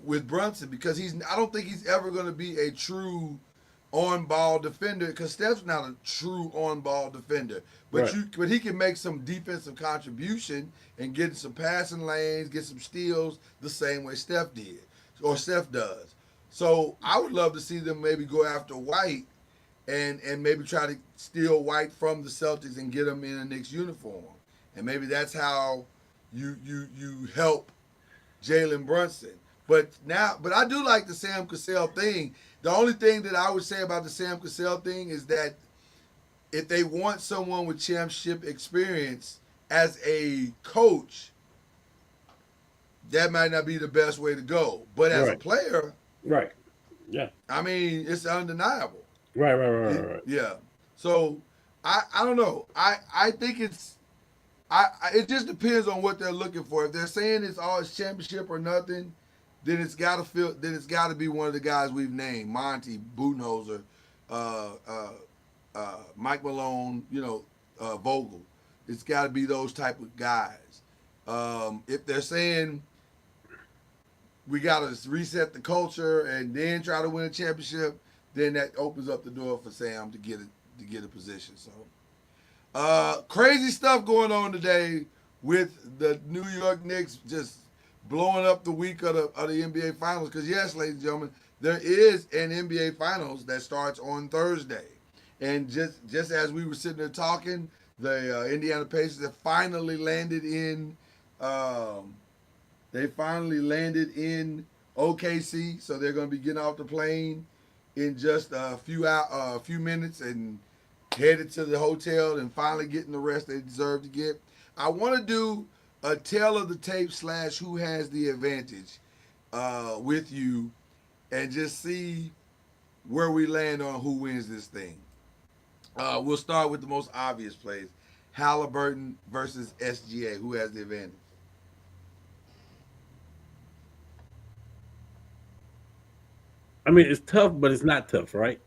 with Brunson because he's. I don't think he's ever going to be a true on ball defender because Steph's not a true on ball defender. right, But he can make some defensive contribution and get some passing lanes, get some steals the same way Steph did or Steph does. So I would love to see them maybe go after White and maybe try to steal White from the Celtics and get him in a Knicks uniform. And maybe that's how you help Jalen Brunson. But I do like the Sam Cassell thing. The only thing that I would say about the Sam Cassell thing is that if they want someone with championship experience as a coach, that might not be the best way to go. But as a right, player, right, yeah, I mean, it's undeniable. right. Yeah. So I don't know. I think it just depends on what they're looking for. If they're saying it's championship or nothing, then it's gotta be one of the guys we've named: Monty, Budenholzer, uh, uh, Mike Malone, Vogel. It's got to be those type of guys. If they're saying we got to reset the culture and then try to win a championship, then that opens up the door for Sam to get a position. So crazy stuff going on today with the New York Knicks just blowing up the week of the NBA Finals. Because yes, ladies and gentlemen, there is an NBA Finals that starts on Thursday, and just as we were sitting there talking, the Indiana Pacers have finally landed in. Um, they finally landed in OKC, so they're going to be getting off the plane in just a few minutes and headed to the hotel and finally getting the rest they deserve to get. I want to do a tale of the tape / who has the advantage with you and just see where we land on who wins this thing. We'll start with the most obvious plays. Halliburton versus SGA. Who has the advantage? I mean, it's tough, but it's not tough, right?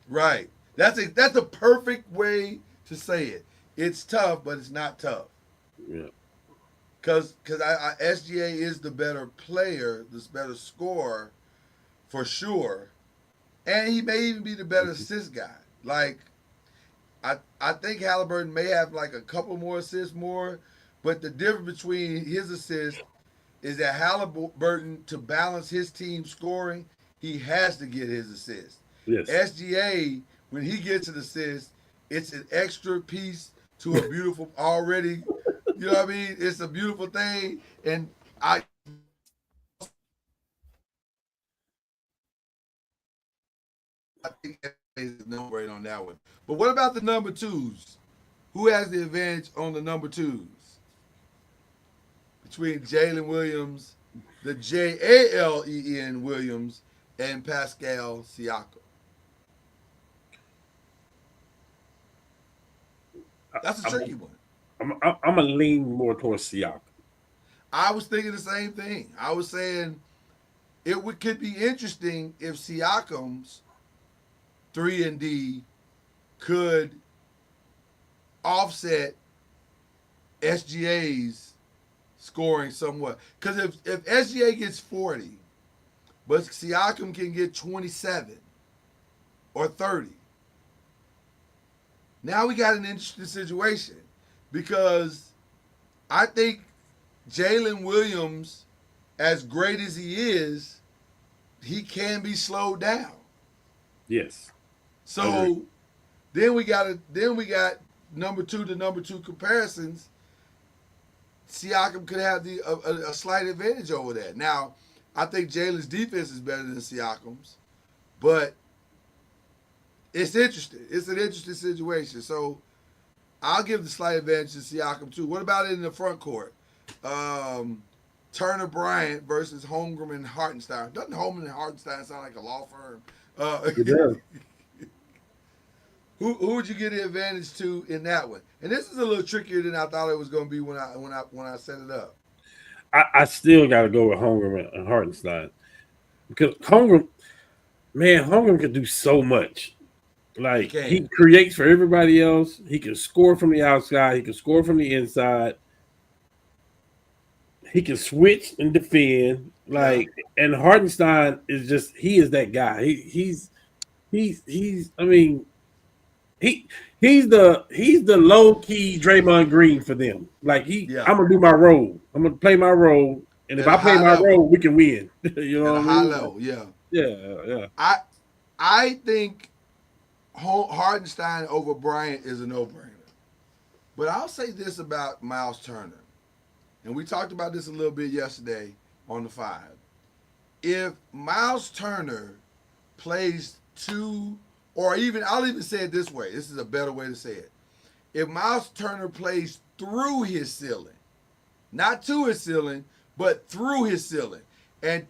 Right. That's a perfect way to say it. It's tough, but it's not tough. Yeah, Because SGA is the better player, the better scorer for sure, and he may even be the better assist guy. Like I think Halliburton may have like a couple more assists more, but the difference between his assists is that Halliburton, to balance his team scoring, he has to get his assist. yes. SGA, when he gets an assist, it's an extra piece to a beautiful already. You know what I mean? It's a beautiful thing, and I think is the number eight on that one. But what about the number twos? Who has the advantage on the number twos between Jalen Williams, the Jalen Williams, and Pascal Siakam? That's a tricky one. I'm gonna lean more towards Siakam. I was thinking the same thing. I was saying could be interesting if Siakam's 3 and D could offset SGA's scoring somewhat. Because if SGA gets 40, but Siakam can get 27 or 30, now we got an interesting situation because I think Jalen Williams, as great as he can be slowed down. Yes, I agree. So then we got number two to number two comparisons. Siakam could have a slight advantage over that. Now, I think Jalen's defense is better than Siakam's, but it's interesting. It's an interesting situation. So I'll give the slight advantage to Siakam too. What about in the front court? Um, Turner Bryant versus Holmgren and Hartenstein. Doesn't Holmgren and Hartenstein sound like a law firm? It does. Who would you give the advantage to in that one? And this is a little trickier than I thought it was going to be when I set it up. I still got to go with Holmgren and Hartenstein because Holmgren can do so much. Like he creates for everybody else. He can score from the outside. He can score from the inside. He can switch and defend. Like and Hartenstein is just he is that guy. He's I mean he's the low key Draymond Green for them. Like I'm gonna do my role. I'm gonna play my role, and if I play my role, we can win. You know, at a high level, yeah. I think Hardenstein over Bryant is a no-brainer. But I'll say this about Miles Turner, and we talked about this a little bit yesterday on the 5. If Miles Turner plays two, or even I'll even say it this way. This is a better way to say it. If Miles Turner plays through his ceiling, not to his ceiling, but through his ceiling, and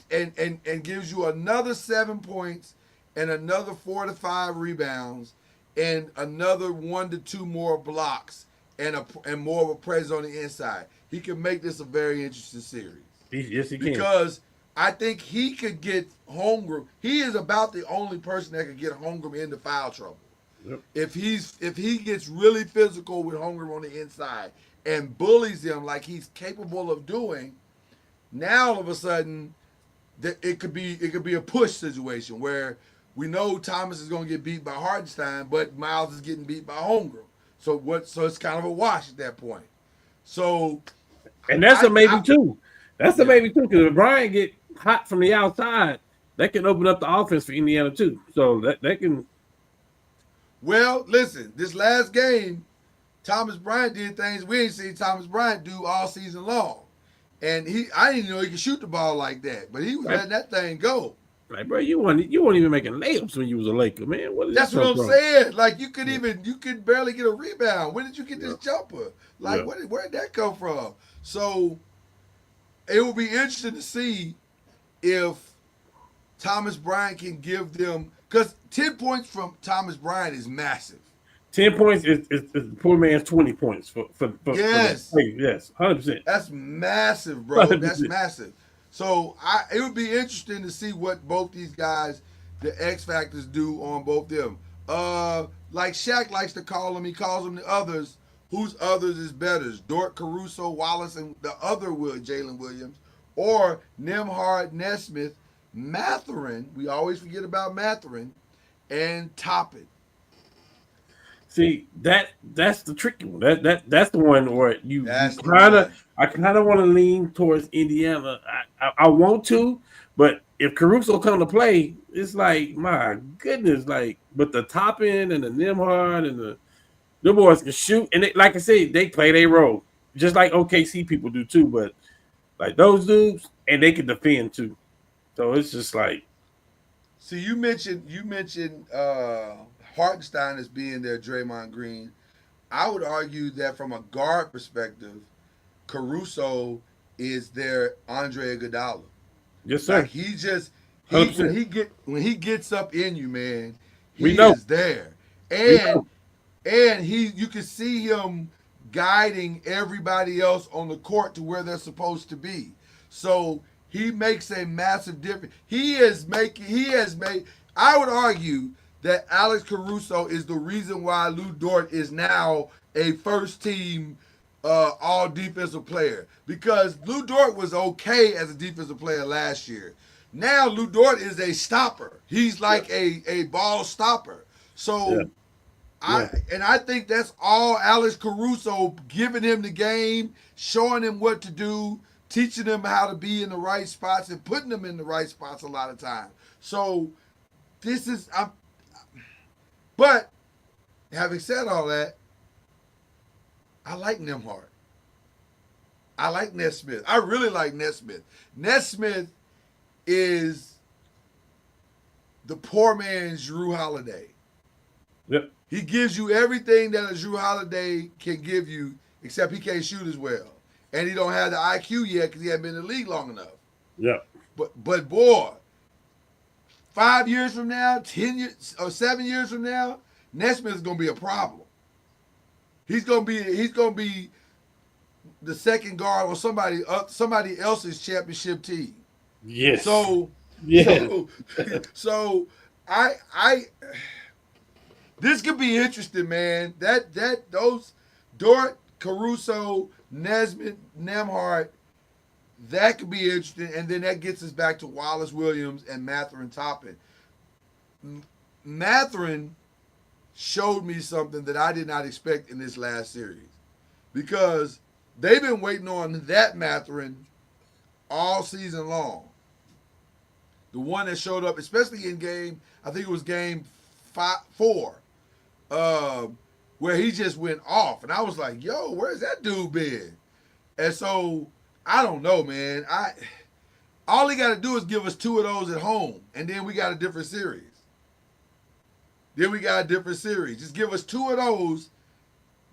gives you another 7 points and another 4 to 5 rebounds and another 1 to 2 more blocks and more of a presence on the inside, he can make this a very interesting series. Yes, he can. Because I think he could get Holmgren. He is about the only person that could get Holmgren into foul trouble. Yep. If he gets really physical with Holmgren on the inside and bullies him like he's capable of doing, now all of a sudden it could be a push situation where we know Thomas is going to get beat by Hartenstein, but Miles is getting beat by Holmgren. So it's kind of a wash at that point. So, and that's a maybe too. That's a maybe too because if Brian get hot from the outside, that can open up the offense for Indiana too. So that can. Well, listen, this last game, Thomas Bryant did things we ain't seen Thomas Bryant do all season long, and I didn't know he could shoot the ball like that, but he was letting that thing go. Like, bro, you weren't even making layups when you was a Laker, man. That's what I'm saying. Like you could barely get a rebound. When did you get this jumper? Like where did that come from? So it will be interesting to see if Thomas Bryant can give them, because 10 points from Thomas Bryant is massive. 10 points is the poor man's 20 points for yes, yes, 100%. That's massive, bro. 100%. That's massive. So it would be interesting to see what both these guys, the X factors, do on both them. Like Shaq likes to call them, he calls them the others. Whose others is better? Dort, Caruso, Wallace, and the other Jalen Williams, or Nembhard, Nesmith, Mathurin. We always forget about Mathurin, and Toppin. See, that's the tricky one. That's the one where I kind of want to lean towards Indiana. I want to, but if Caruso come to play, it's like my goodness, like. But the Toppin and the Nembhard and the boys can shoot, and like I said, they play their role just like OKC people do too. But like those dudes, and they can defend too. So it's just like. See, you mentioned Hartenstein as being their Draymond Green. I would argue that from a guard perspective, Caruso is their Andre Iguodala. Yes, sir. Like when he gets up in you, man, he is there. And you can see him guiding everybody else on the court to where they're supposed to be. So he makes a massive difference. I would argue that Alex Caruso is the reason why Lou Dort is now a first team all defensive player. Because Lou Dort was okay as a defensive player last year. Now Lou Dort is a stopper. He's like a ball stopper. So I think that's all Alex Caruso, giving him the game, showing him what to do, teaching him how to be in the right spots and putting them in the right spots a lot of times. So but having said all that, I like Nembhard. I like Nesmith. I really like Nesmith. Nesmith is the poor man's Drew Holiday. Yep. He gives you everything that a Drew Holiday can give you, except he can't shoot as well, and he don't have the IQ yet because he hasn't been in the league long enough. Yep. But boy, 5 years from now, 10 years or 7 years from now, Nesmith is gonna be a problem. He's gonna be the second guard on somebody else's championship team. Yes. So Yeah. so I this could be interesting, man. Those Dort, Caruso, Nesmith, Nemhart, that could be interesting, and then that gets us back to Wallace Williams and Matherin Toppin. Matherin showed me something that I did not expect in this last series because they've been waiting on that Matherin all season long. The one that showed up, especially in I think it was game 4, where he just went off, and I was like, "Yo, where's that dude been?" And so I don't know, man. All he got to do is give us 2 of those at home, and then we got a different series. Just give us 2 of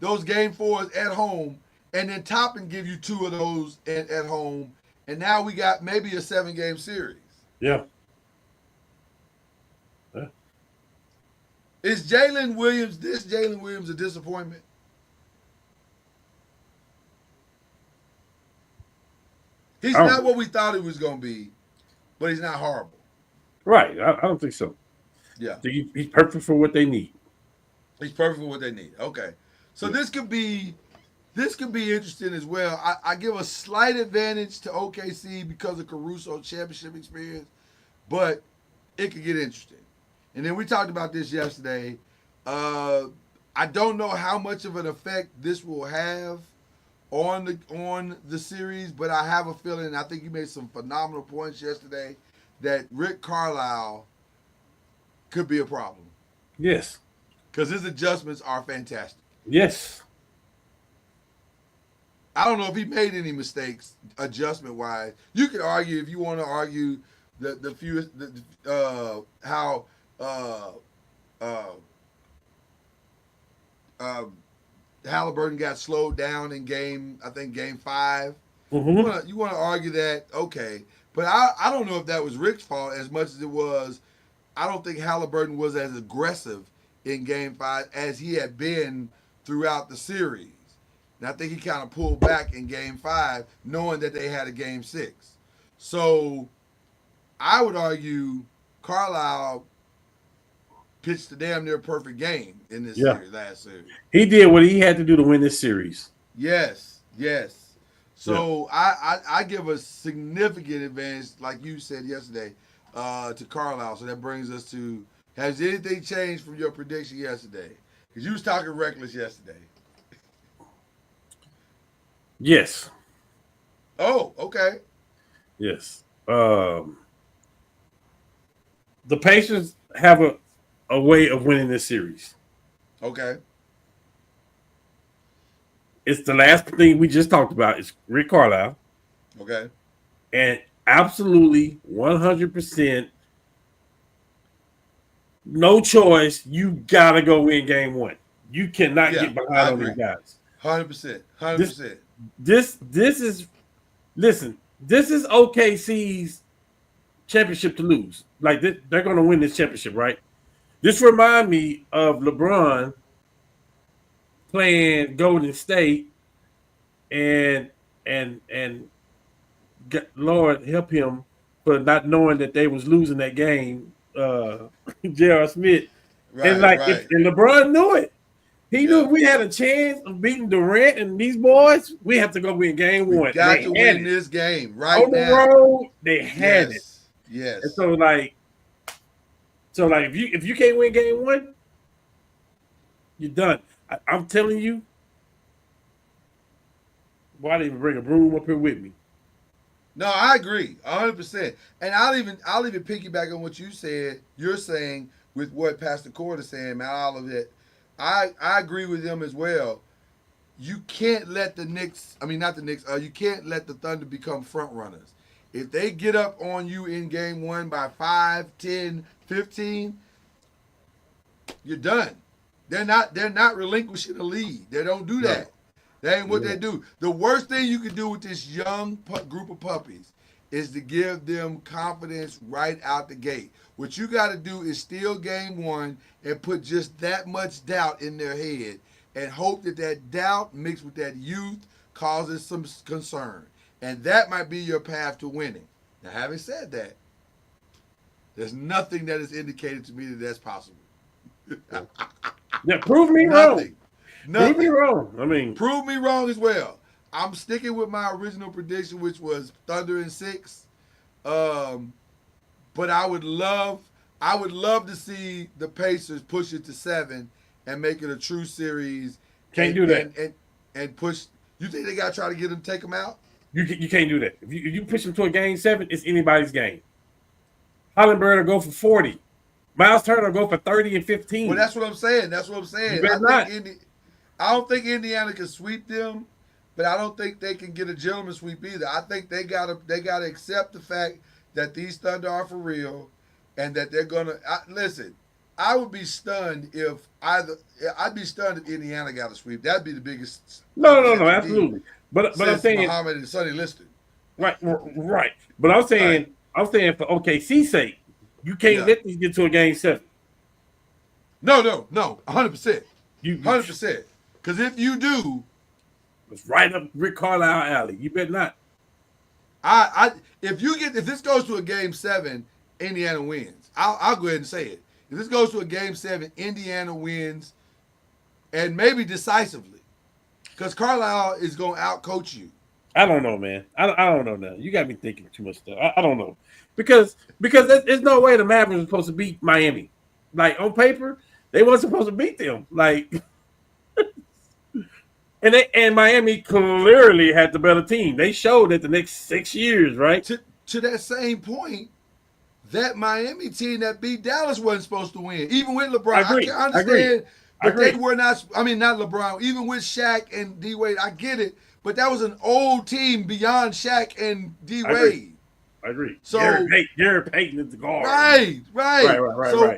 those game 4s at home, and then Toppin give you 2 of those at home, and now we got maybe a 7-game series. Yeah. Is Jalen Williams a disappointment? He's not what we thought he was going to be, but he's not horrible. Right. I don't think so. Yeah. He's perfect for what they need. He's perfect for what they need. Okay. So this could be interesting as well. I give a slight advantage to OKC because of Caruso's championship experience, but it could get interesting. And then we talked about this yesterday. I don't know how much of an effect this will have on the series, but I have a feeling. I think you made some phenomenal points yesterday that Rick Carlisle could be a problem. Yes. Because his adjustments are fantastic. Yes. I don't know if he made any mistakes adjustment wise. You could argue if you want to argue the few how Halliburton got slowed down in game 5. Mm-hmm. You want to argue that, okay, but I don't know if that was Rick's fault as much as it was. I don't think Halliburton was as aggressive in game 5 as he had been throughout the series. And I think he kind of pulled back in game 5, knowing that they had a game 6. So I would argue Carlisle pitched a damn near perfect game in this series, last series. He did what he had to do to win this series. Yes. So I give a significant advantage, like you said yesterday, to Carlisle. So that brings us to, has anything changed from your prediction yesterday? Because you was talking reckless yesterday. Yes. Oh, okay. Yes. The Pacers have a way of winning this series. Okay. It's the last thing we just talked about. It's Rick Carlisle. Okay. And absolutely 100% no choice. You got to go win game 1. You cannot get behind on these guys. 100%. 100%. This is, listen, this is OKC's championship to lose. Like, they're going to win this championship, right? This remind me of LeBron playing Golden State and Lord help him for not knowing that they was losing that game, J.R. Smith. And LeBron knew it. He knew if we had a chance of beating Durant and these boys, we have to go win game 1. We got to win this game right on the road. They had it. Yes. And so if you can't win game 1, you're done. I'm telling you, why didn't even bring a broom up here with me? No, I agree 100%. And I'll even piggyback on what you said. You're saying with what Pastor Cord is saying, man. All of it. I agree with them as well. You can't let the Knicks. I mean, not the Knicks. You can't let the Thunder become front runners. If they get up on you in game 1 by 5, 10, 15, you're done. They're not relinquishing the lead. They don't do No. that. That ain't what Yeah. they do. The worst thing you can do with this young group of puppies is to give them confidence right out the gate. What you got to do is steal game 1 and put just that much doubt in their head and hope that that doubt mixed with that youth causes some concern. And that might be your path to winning. Now, having said that, there's nothing that has indicated to me that that's possible. Yeah, prove me Nothing. wrong. Prove me wrong. I mean, Prove me wrong as well. I'm sticking with my original prediction, which was Thunder in 6. But I would love to see the Pacers push it to 7 and make it a true series. Can't do that. And push. You think they got to try to get them, take them out? You can't do that. If you push them to a game 7, it's anybody's game. Hollenberg will go for 40. Miles Turner will go for 30 and 15. Well, that's what I'm saying. You better not. I don't think Indiana can sweep them, but I don't think they can get a gentleman sweep either. I think they gotta accept the fact that these Thunder are for real, and that they're gonna listen. I would be stunned if Indiana got a sweep. That'd be the biggest. No, absolutely. But I'm saying Muhammad and Sonny Liston. right. But I'm saying for OKC's sake, you can't let these get to a game 7. No, 100%. You 100%. Because if you do, it's right up Rick Carlisle alley. You better not. If this goes to a game 7, Indiana wins. I'll go ahead and say it. If this goes to a game 7, Indiana wins, and maybe decisively, because Carlisle is going to outcoach you. I don't know, man. I don't know now. You got me thinking too much stuff. I don't know because there's no way the Mavericks were supposed to beat Miami. Like on paper, they weren't supposed to beat them. Like, and Miami clearly had the better team. They showed it the next 6 years, right? To that same point, that Miami team that beat Dallas wasn't supposed to win, even with LeBron. I can understand, but they were not. I mean, not LeBron. Even with Shaq and D Wade, I get it. But that was an old team beyond Shaq and D Wade. I agree. So Gary Payton is the guard. Right. So,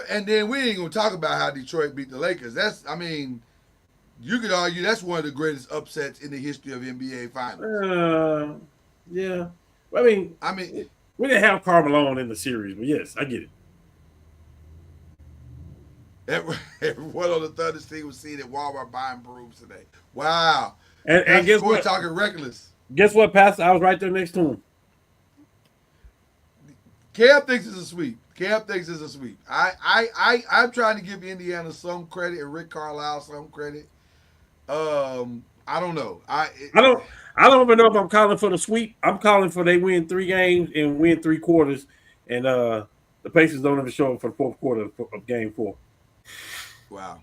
and then we ain't gonna talk about how Detroit beat the Lakers. You could argue that's one of the greatest upsets in the history of NBA Finals. Yeah. I mean, we didn't have Carmelo in the series, but yes, I get it. Everyone on the Thunder team was seen at Walmart buying brooms today. Wow. And guess what? Talking reckless. Guess what, Pastor? I was right there next to him. Cam thinks it's a sweep. I'm trying to give Indiana some credit and Rick Carlisle some credit. I don't know. I don't even know if I'm calling for the sweep. I'm calling for they win 3 games and win 3 quarters, and the Pacers don't even show up for the 4th quarter of game 4. Wow.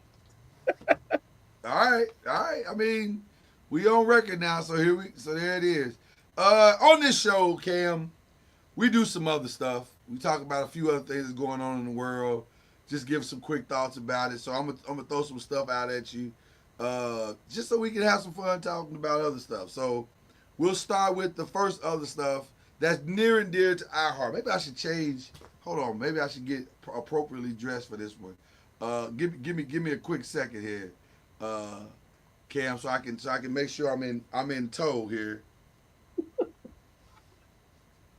All right. I mean, we on record now, so there it is. On this show, Cam, we do some other stuff. We talk about a few other things that's going on in the world. Just give some quick thoughts about it. So I'm gonna throw some stuff out at you, just so we can have some fun talking about other stuff. So we'll start with the first other stuff that's near and dear to our heart. Maybe I should change. Hold on. Maybe I should get appropriately dressed for this one. Give me a quick second here, Cam, so I can make sure I'm in tow here.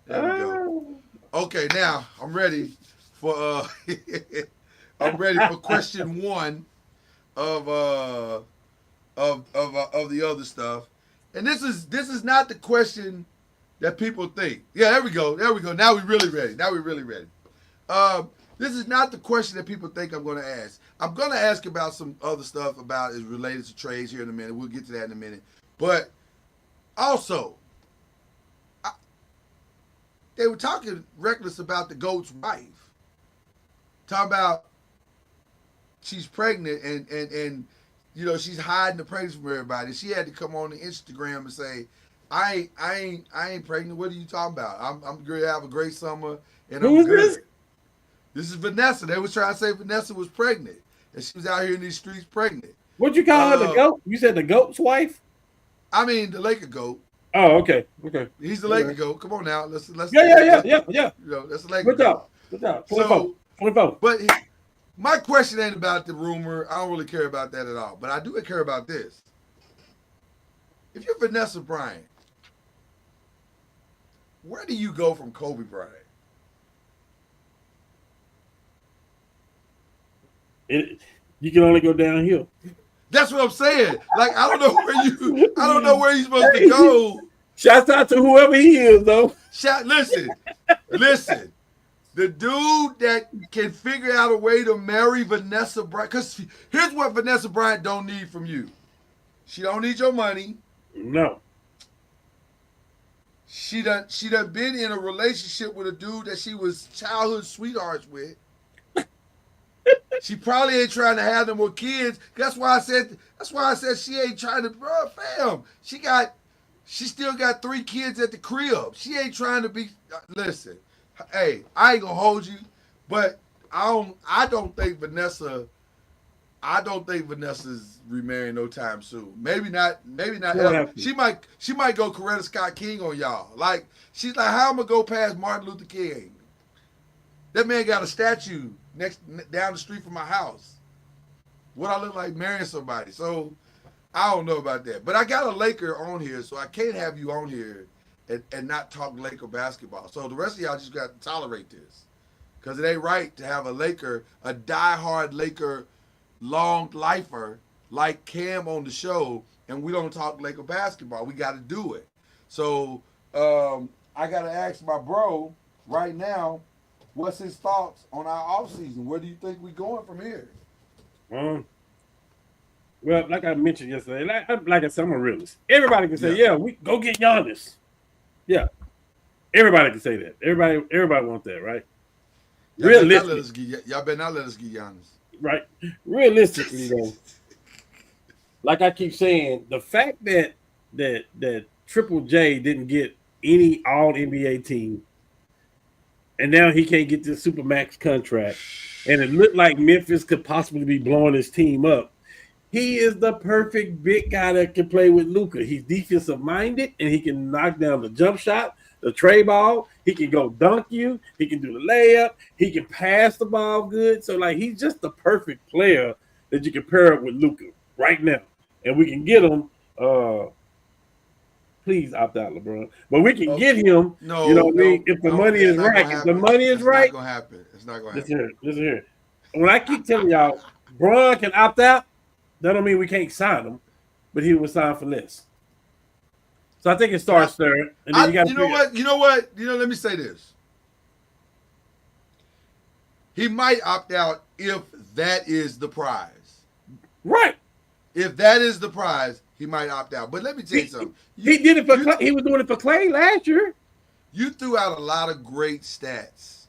There we go. Okay, now I'm ready for question 1 of the other stuff. And this is not the question that people think. Yeah, there we go. Now we're really ready. This is not the question that people think I'm going to ask. I'm going to ask about some other stuff about is related to trades here in a minute. We'll get to that in a minute. But also, they were talking reckless about the GOAT's wife. Talking about she's pregnant and she's hiding the pregnancy from everybody. She had to come on the Instagram and say, I ain't pregnant. What are you talking about? I'm going to have a great summer and I'm good. This? This is Vanessa. They was trying to say Vanessa was pregnant. And she was out here in these streets pregnant. What'd you call her, the GOAT? You said the GOAT's wife? I mean, the Laker GOAT. Oh, okay, okay. He's the All Laker right. go. Come on now, Yeah, yeah, yeah, yeah, yeah. that's the Laker Good go. job. Good job. 24. So, 24. but my question ain't about the rumor. I don't really care about that at all. But I do care about this. If you're Vanessa Bryant, where do you go from Kobe Bryant? It, you can only go downhill. That's what I'm saying. Like I don't know where you're supposed to Hey, go. shouts out to whoever he is, though. Listen. The dude that can figure out a way to marry Vanessa Bryant. Because here's what Vanessa Bryant don't need from you. She don't need your money. No. She done been in a relationship with a dude that she was childhood sweethearts with. She probably ain't trying to have them more kids. That's why I said she ain't trying to, bro, fam. She still got 3 kids at the crib. She ain't trying to be. Listen, hey, I ain't gonna hold you, but I don't think Vanessa's remarrying no time soon. Maybe not She don't ever. have to. She might go Coretta Scott King on y'all. Like she's like, how am I gonna go past Martin Luther King? That man got a statue down the street from my house. What I look like marrying somebody. So I don't know about that. But I got a Laker on here, so I can't have you on here and not talk Laker basketball. So the rest of y'all just got to tolerate this. Because it ain't right to have a diehard Laker long lifer like Cam on the show, and we don't talk Laker basketball. We got to do it. So I got to ask my bro right now, what's his thoughts on our offseason? Where do you think we going from here? Well, like I mentioned yesterday, like I said, I'm a realist. Everybody can say, Yeah. yeah, we go get Giannis. Yeah. Everybody can say that. Everybody wants that, right? Y'all better not let Realistic, us get Giannis. right? Realistically, though, like I keep saying, the fact that Triple J didn't get any All NBA team, and now he can't get this Supermax contract, and it looked like Memphis could possibly be blowing his team up. He is the perfect big guy that can play with Luka. He's defensive minded and he can knock down the jump shot, the tray ball. He can go dunk you. He can do the layup. He can pass the ball good. So like he's just the perfect player that you can pair up with Luka right now, and we can get him. Please opt out, LeBron. But we can get him. No, You know what I mean? If the money it's is not right, gonna if the happen. money is It's right, not gonna happen. It's not gonna listen happen. here, listen here. When I keep telling y'all, Bron can opt out, that don't mean we can't sign him, but he will sign for less. So I think it starts there, and then you got to You know figure. what? You know what? Let me say this. He might opt out if that is the prize. Right. If that is the prize, he might opt out. But let me tell you something. He did it for Clay. He was doing it for Clay last year. You threw out a lot of great stats.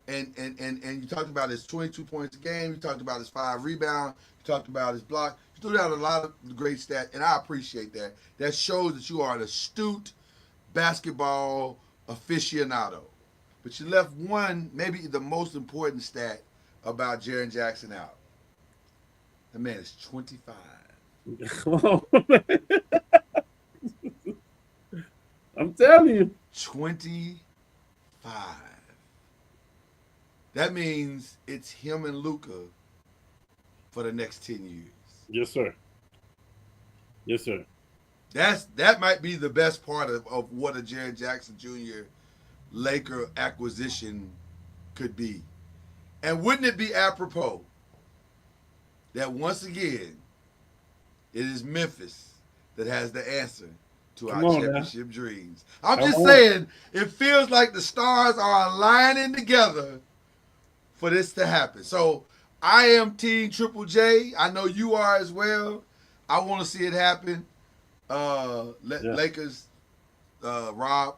And you talked about his 22 points a game. You talked about his 5 rebounds. You talked about his block. You threw out a lot of great stats, and I appreciate that. That shows that you are an astute basketball aficionado. But you left one, maybe the most important stat about Jaren Jackson out. The man is 25. I'm telling you. 25. That means it's him and Luka for the next 10 years. Yes, sir. Yes, sir. That might be the best part of what a Jaren Jackson Jr. Laker acquisition could be. And wouldn't it be apropos that once again it is Memphis that has the answer to our championship dreams? I'm just saying, it feels like the stars are aligning together for this to happen. So I am Team Triple J. I know you are as well. I want to see it happen. Lakers, Rob,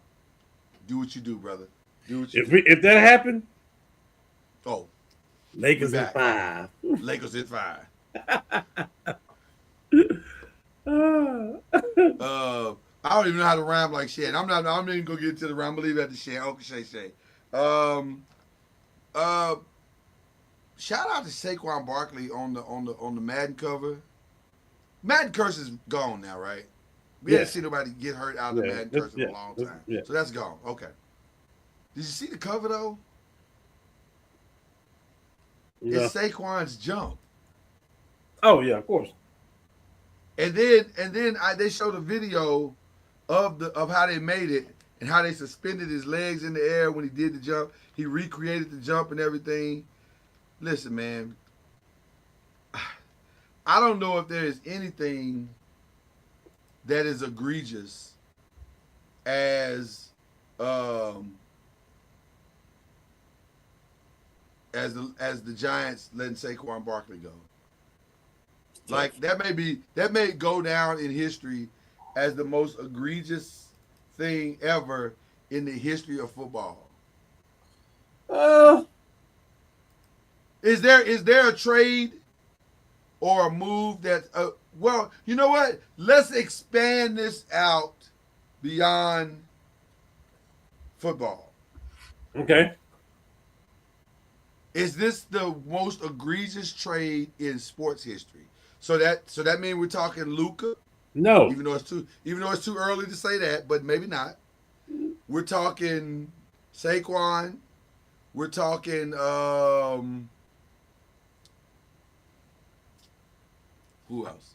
do what you do, brother. Do what you do. If that happened, Lakers in 5. Lakers in 5. I don't even know how to rhyme like Shay. I'm not even gonna get into the rhyme. I'm gonna leave it at the Shay. Okay, Shay. Shout out to Saquon Barkley on the Madden cover. Madden curse is gone now, right? We hadn't Yes. seen nobody get hurt out of the Yeah. Madden curse in a Yeah. long time. Yeah. So that's gone. Okay. Did you see the cover though? It's No. Saquon's jump. Oh yeah, of course. They showed a video of how they made it and how they suspended his legs in the air when he did the jump. He recreated the jump and everything. Listen, man, I don't know if there is anything that is egregious as um as the Giants letting Saquon Barkley go. Like that may go down in history as the most egregious thing ever in the history of football. Uh, Is there a trade or a move that well, you know what? Let's expand this out beyond football. okay. Is this the most egregious trade in sports history? So that means we're talking Luca, No. even though it's too early to say that, but maybe not. We're talking Saquon. We're talking who else?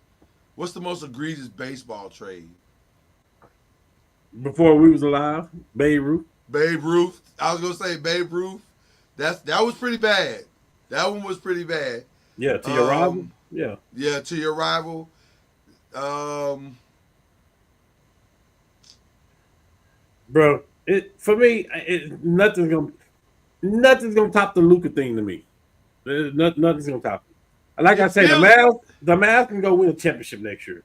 What's the most egregious baseball trade? Before we was alive, Babe Ruth. Babe Ruth. I was gonna say Babe Ruth. That was pretty bad. That one was pretty bad. Yeah, to your rival. Um, Yeah. yeah, to your rival. Um, Bro, it for me, nothing's gonna top the Luca thing to me. Nothing's gonna top it. Like I it say, feels. The Mavs can go win a championship next year.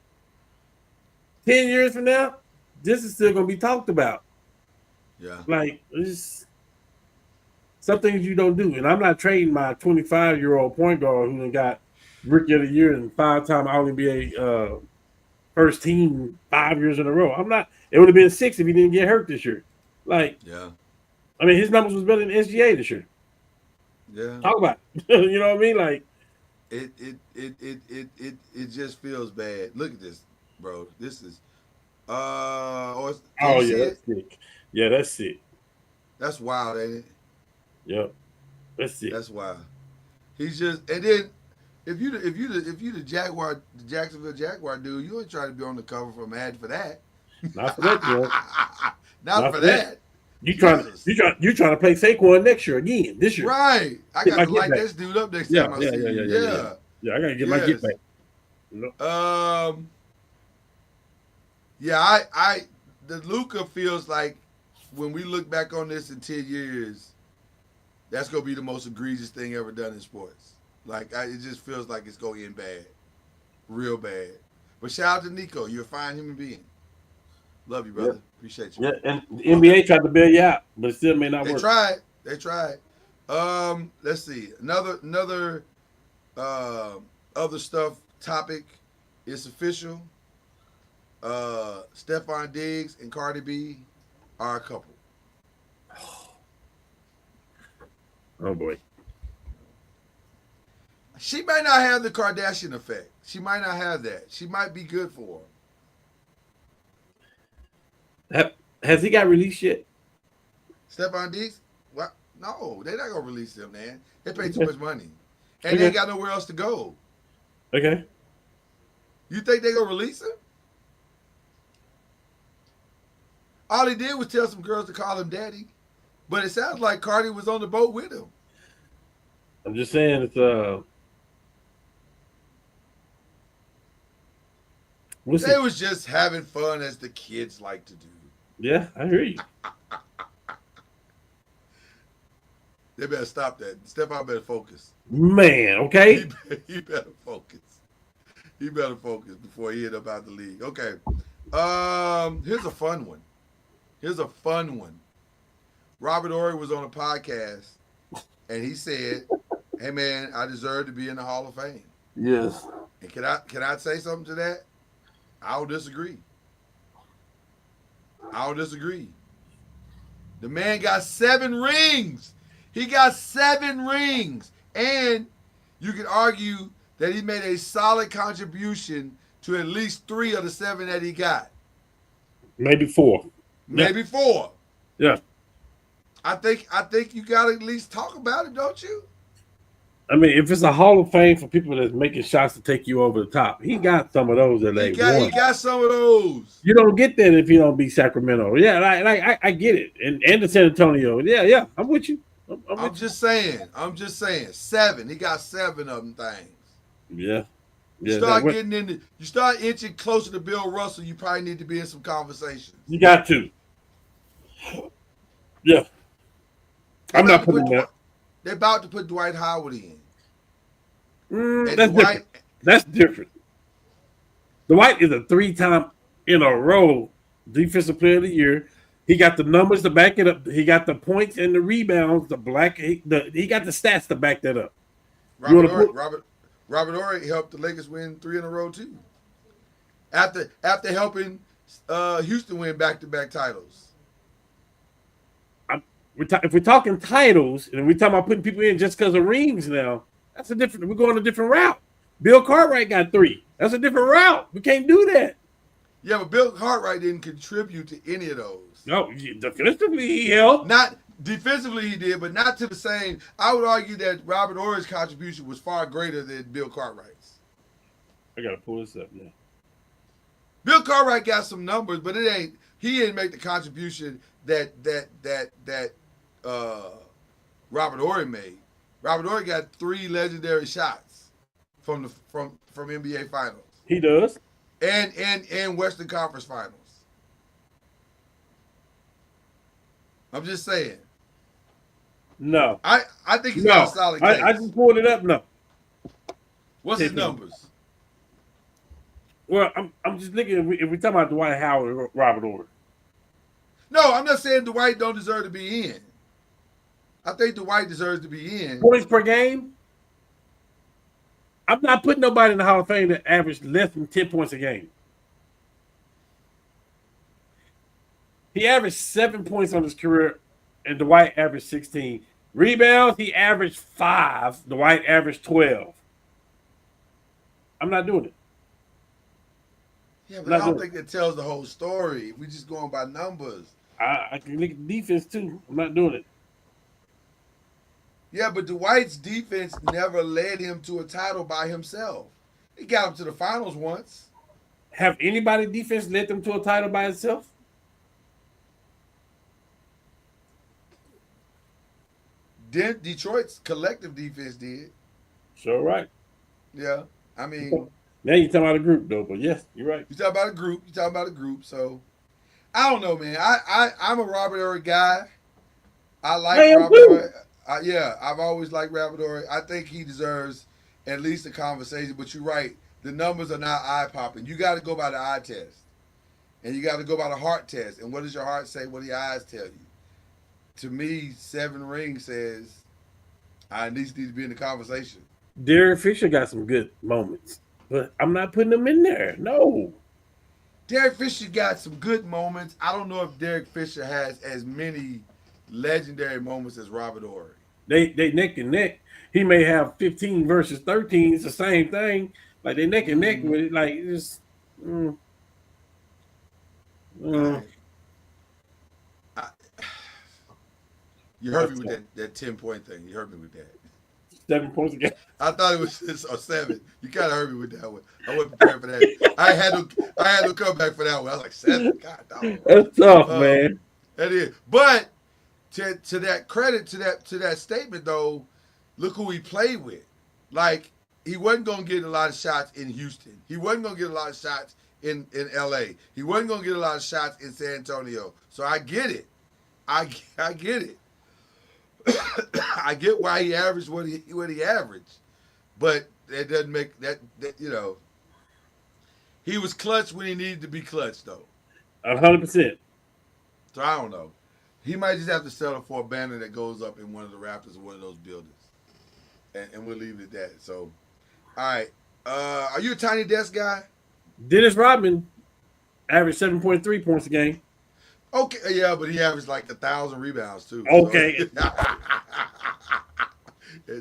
10 years from now, this is still gonna be talked about. Yeah, Like it's some things you don't do, and I'm not trading my 25-year-old point guard who got Rookie of the Year and 5-time All NBA first team 5 years in a row. I'm not. It would have been 6 if he didn't get hurt this year. Like yeah, I mean, his numbers was better than SGA this year. yeah. Talk about it. You know what I mean? Like, It just feels bad. Look at this, bro. This is or can oh you yeah, see it? that's sick. Yeah, that's it. That's wild, ain't it? Yep, that's it. That's wild. He's just and then if you the Jacksonville Jaguar dude, you ain't trying to be on the cover for Madden for that. Not for that, bro. Not Not for for that. that. You trying Jesus. you trying to play Saquon next year again? This year, Right. I get got my to get light back. this dude up next Yeah, time I yeah, see yeah, you. yeah, yeah, yeah. Yeah. Yeah, I gotta get my get Yes. back. You know? Um. Yeah. I. The Luca feels like when we look back on this in 10 years, that's gonna be the most egregious thing ever done in sports. Like it just feels like it's gonna end bad, real bad. But shout out to Nico. You're a fine human being. Love you, Yeah, brother. Appreciate you. yeah. And the Okay. NBA tried to bail you out, but it still may not They work. tried. They tried. Let's see. Another uh, other stuff topic. It's official. Stephon Diggs and Cardi B are a couple. Oh boy. She might not have the Kardashian effect. She might not have that. She might be good for him. Has he got released yet? Stephon Diggs? What? No, they're not gonna release him, man. They pay too Okay. much money, and they Okay. ain't got nowhere else to go. Okay. You think they gonna release him? All he did was tell some girls to call him daddy, but it sounds like Cardi was on the boat with him. I'm just saying it's we'll They see. was just having fun as the kids like to do. Yeah, I hear you. They better stop that. Stephon better focus. Man, He, okay. he better focus. He better focus before he end up out the league. Okay. Here's a fun one. Here's a fun one. Robert Ory was on a podcast and he said, "Hey man, I deserve to be in the Hall of Fame." Yes. And can I say something to that? I'll disagree. I'll disagree. The man got 7 rings. He got 7 rings. And you could argue that he made a solid contribution to at least 3 of the 7 that he got. Maybe 4. maybe 4. Yeah. I think you got to at least talk about it, don't you? I mean, if it's a Hall of Fame for people that's making shots to take you over the top, he got some of those that He they got won. some of those. You don't get that if you don't beat Sacramento. Yeah, I get it. And the San Antonio. Yeah, I'm with you. I'm I'm with just saying. 7. He got 7 of them things. you. Yeah. You Yeah. start getting into, you start inching closer to Bill Russell, you probably need to be in some conversations. You got to. Yeah. I'm not putting that. They're about to put Dwight Howard in. And That's different. That's different. Dwight is a 3-time in a row defensive player of the year. He got the numbers to back it up. He got the points and the rebounds. He got the stats to back that up. Robert Horry helped the Lakers win 3 in a row too. After helping Houston win back-to-back titles. If we're talking titles and we're talking about putting people in just because of rings now, that's a different. We're going a different route. Bill Cartwright got 3. That's a different route. We can't do that. Yeah, but Bill Cartwright didn't contribute to any of those. No, defensively he helped. Not defensively he did, but not to the same. I would argue that Robert Horry's contribution was far greater than Bill Cartwright's. I gotta pull this up now. Bill Cartwright got some numbers, but he didn't make the contribution that Robert Horry made. Robert Horry got 3 legendary shots from NBA Finals. He does. And Western Conference Finals. I'm just saying. No. I think he's got a solid case. I just pulled it up. No. What's his numbers? Well, I'm just thinking if we're talking about Dwight Howard or Robert Horry. No, I'm not saying Dwight don't deserve to be in. I think Dwight deserves to be in. Points per game? I'm not putting nobody in the Hall of Fame that averaged less than 10 points a game. He averaged 7 points on his career, and Dwight averaged 16. Rebounds, he averaged 5. Dwight averaged 12. I'm not doing it. Yeah, but I don't think that tells the whole story. We're just going by numbers. I can look at defense, too. I'm not doing it. Yeah, but Dwight's defense never led him to a title by himself. He got him to the finals once. Have anybody defense led them to a title by itself? Detroit's collective defense did. Sure, right. Yeah, I mean. Now you're talking about a group, though, but yes, you're right. You're talking about a group. So, I don't know, man. I'm a Robert Horry guy. I like Robert Horry. Yeah, I've always liked Robert Horry. I think he deserves at least a conversation. But you're right. The numbers are not eye-popping. You got to go by the eye test. And you got to go by the heart test. And what does your heart say? What do your eyes tell you? To me, 7 rings says I at least need to be in the conversation. Derek Fisher got some good moments, but I'm not putting him in there. No. Derek Fisher got some good moments. I don't know if Derek Fisher has as many legendary moments as Robert Horry. They neck and neck. He may have 15 versus 13. It's the same thing. Like they neck and neck with it. Like it's. You heard me with that 10-point thing. You heard me with that. 7 points again. I thought it was 6 or 7. You kind of heard me with that one. I wasn't prepared for that. I had no comeback for that one. I was like 7. God dog. That's tough, man. That is. But to that credit to that statement though, look who he played with. Like he wasn't gonna get a lot of shots in Houston. He wasn't gonna get a lot of shots in LA. He wasn't gonna get a lot of shots in San Antonio. So I get it. I get it. I get why he averaged what he averaged, but that doesn't make that he was clutch when he needed to be clutch though. 100%. So I don't know. He might just have to settle for a banner that goes up in one of the rafters of one of those buildings, and we'll leave it at that. So, all right. Are you a tiny desk guy? Dennis Rodman averaged 7.3 points a game. Okay, yeah, but he averaged like 1,000 rebounds too. Okay. So.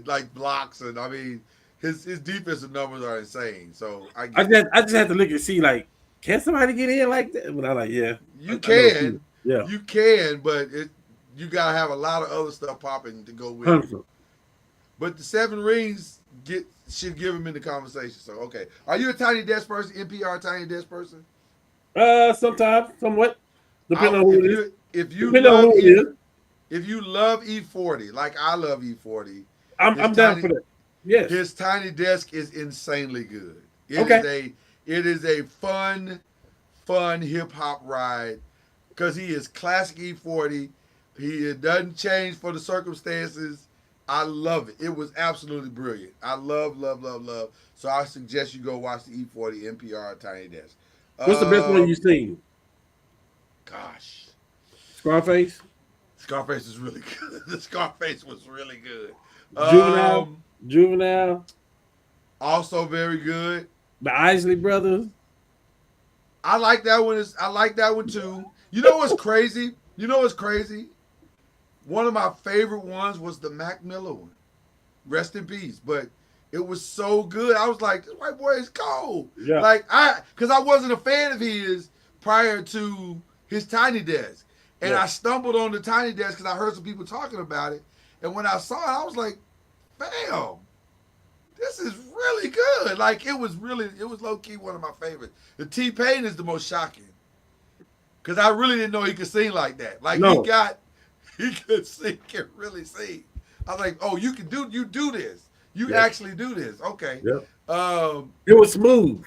Like blocks, and I mean his defensive numbers are insane. So I just have to look and see like can somebody get in like that? But I'm like, yeah, You I know. Too. can, Yeah, you can, but you gotta have a lot of other stuff popping to go with it. 100%. But the Seven Rings should give him in the conversation. So okay, are you a Tiny Desk person? NPR Tiny Desk person? Sometimes, somewhat, I, depending on who if it is. you if you Depending on love who it E is, if you love E40 like I love E40, his I'm down for tiny that. Yes. his Tiny Desk is insanely good. Okay. It is a fun hip hop ride because he is classic E40. He doesn't change for the circumstances. I love it. It was absolutely brilliant. I love. So I suggest you go watch the E40 NPR Tiny Desk. What's the best one you've Um, seen? gosh, Scarface, Scarface is really good. The Scarface was really good. Juvenile, Um, Juvenile, also very good. the Isley Brothers. I like that one. I like that one too. You know what's crazy? You know what's crazy? One of my favorite ones was the Mac Miller one. Rest in peace. But it was so good. I was like, this white boy is cold. Yeah. Because I wasn't a fan of his prior to his Tiny Desk. And Yeah. I stumbled on the Tiny Desk because I heard some people talking about it. And when I saw it, I was like, fam, this is really good. Like, it was low key one of my favorites. The T-Pain is the most shocking. Because I really didn't know he could sing like that. Like, No. he could sing, can really sing. I was like, oh, you do this. You Yeah. actually do this. Okay. Yeah. Um, It was smooth.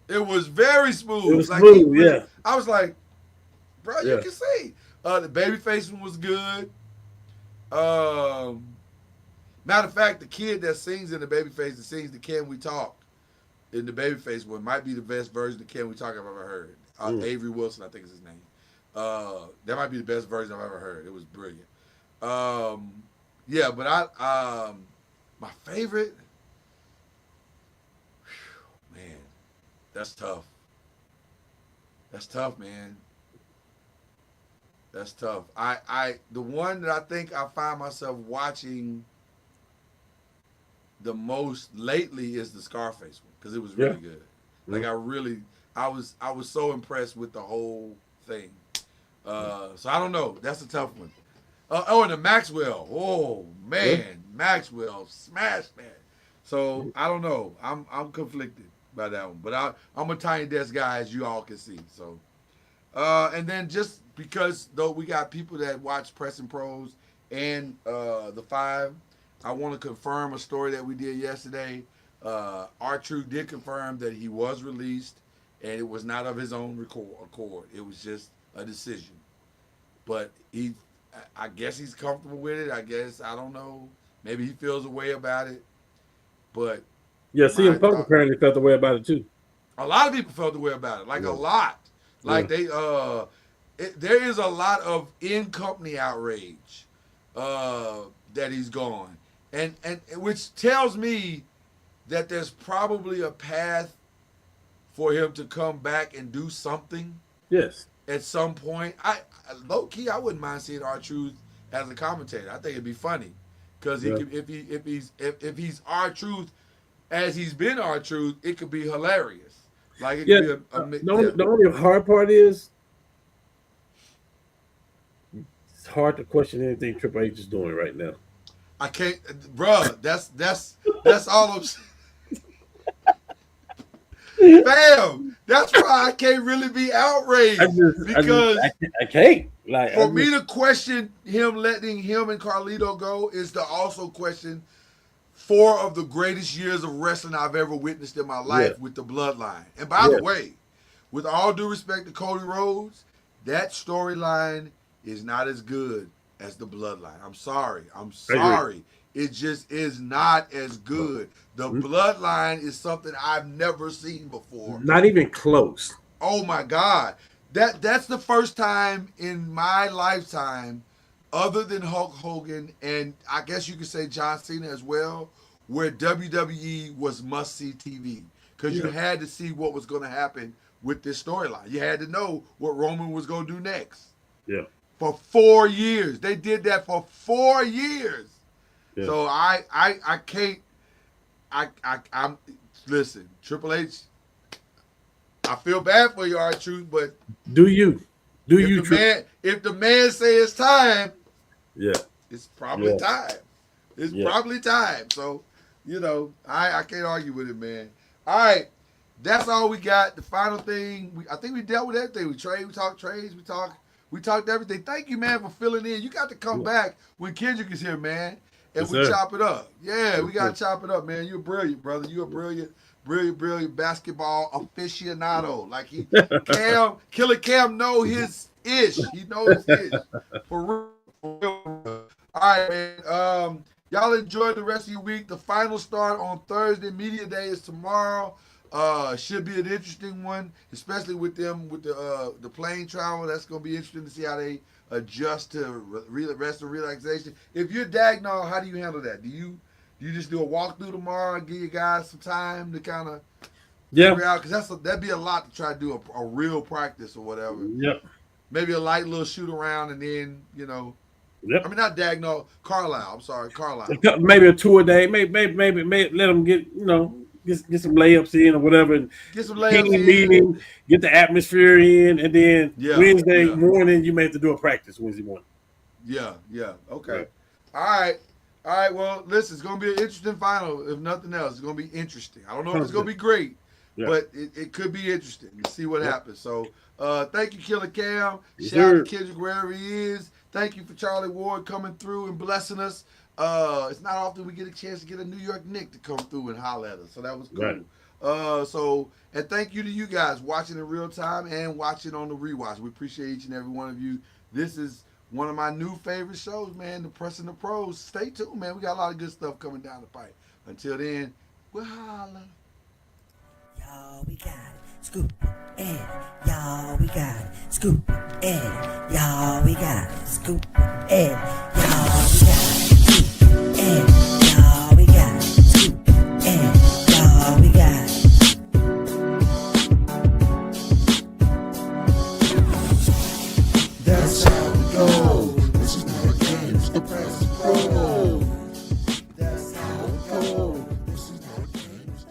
it was very smooth. It was like smooth, really, yeah. I was like, bro, you Yeah. can sing. The Babyface one was good. Matter of fact, the kid that sings in the Babyface that sings the Can We Talk in the Babyface one might be the best version of Can We Talk I've ever heard. Avery Wilson, I think is his name. That might be the best version I've ever heard. It was brilliant. Yeah, but my favorite, man, that's tough. That's tough, man. That's tough. The one that I think I find myself watching the most lately is the Scarface one because it was really good. Like I was so impressed with the whole thing. So I don't know. That's a tough one. And the Maxwell. Oh man, Maxwell smashed that. So I don't know. I'm conflicted by that one, but I'm a Tiny Desk guy, as you all can see. So, and then just because though we got people that watch Press and Pros and the Five, I want to confirm a story that we did yesterday. R-Truth did confirm that he was released, and it was not of his own accord. It was just a decision. But I guess he's comfortable with it. I guess I don't know. Maybe he feels a way about it. But Yeah, CM Punk apparently felt the way about it too. a lot of people felt the way about it. Like a lot. Like they there is a lot of in company outrage that he's gone. And which tells me that there's probably a path for him to come back and do something. Yes. At some point. Low key, I wouldn't mind seeing R-Truth as a commentator. I think it'd be funny because if he's R-Truth as he's been R-Truth, it could be hilarious. Like it could be the only hard part is it's hard to question anything Triple H is doing right now. I can't, bruh. That's all I'm saying. Fam, that's why I can't really be outraged because I can't. Like for me to question him letting him and Carlito go is to also question 4 of the greatest years of wrestling I've ever witnessed in my life with the Bloodline. And by the way, with all due respect to Cody Rhodes, that storyline is not as good as the Bloodline. I'm sorry. It just is not as good. The Bloodline is something I've never seen before. Not even close. Oh my God. That's the first time in my lifetime, other than Hulk Hogan and I guess you could say John Cena as well, where WWE was must-see TV. Because you had to see what was going to happen with this storyline. You had to know what Roman was going to do next. Yeah. For 4 years. They did that for 4 years. Yeah. So I can't I'm listen, Triple H, I feel bad for you, R-Truth, but Do you? Do you? if the man say it's time, Yeah. it's probably Yeah. time. It's Yeah. probably time. So, I can't argue with it, man. All right. That's all we got. The final thing, I think we dealt with everything. We talked trades, we talked everything. Thank you, man, for filling in. You got to come back when Kendrick is here, man, and Yes, we sir. chop it up. Yeah, Yes, we got to sir. chop it up, man. You're brilliant, brother. You're a brilliant basketball aficionado. Like Killer Cam know his ish. He knows his ish. For real. For real. All right, man. Y'all enjoy the rest of your week. The final start on Thursday. Media day is tomorrow. Should be an interesting one, especially with the plane travel. That's gonna be interesting to see how they adjust to rest and relaxation. If you're Dagnall, how do you handle that? Do you just do a walkthrough tomorrow and give you guys some time to kind of Yeah. figure out? Because that'd be a lot to try to do a real practice or whatever. Yep. Maybe a light little shoot around and then Yep. I mean, not Dagnall, Carlisle. I'm sorry, Carlisle. Maybe a tour day. Maybe let them get get some layups in or whatever. And Get some team layups in. meeting, get the atmosphere in, and then Yeah, Wednesday yeah. morning you may have to do a practice Wednesday morning. Yeah. Okay. Right. All right. Well, listen, it's gonna be an interesting final. If nothing else, it's gonna be interesting. I don't know if it's gonna be great, Yeah. but it could be interesting to see what happens. So, thank you, Killer Cam. Yes, Shout out sir. to Kendrick wherever he is. Thank you for Charlie Ward coming through and blessing us. It's not often we get a chance to get a New York Knick to come through and holler at us, so that was cool. Right. And thank you to you guys watching in real time and watching on the rewatch. We appreciate each and every one of you. This is one of my new favorite shows, man, the Pressing the Pros. Stay tuned, man. We got a lot of good stuff coming down the pipe. Until then, we'll holla. Y'all, we got it. Scoop in. Y'all, we got it. Scoop in. Y'all, we got it. Scoop in.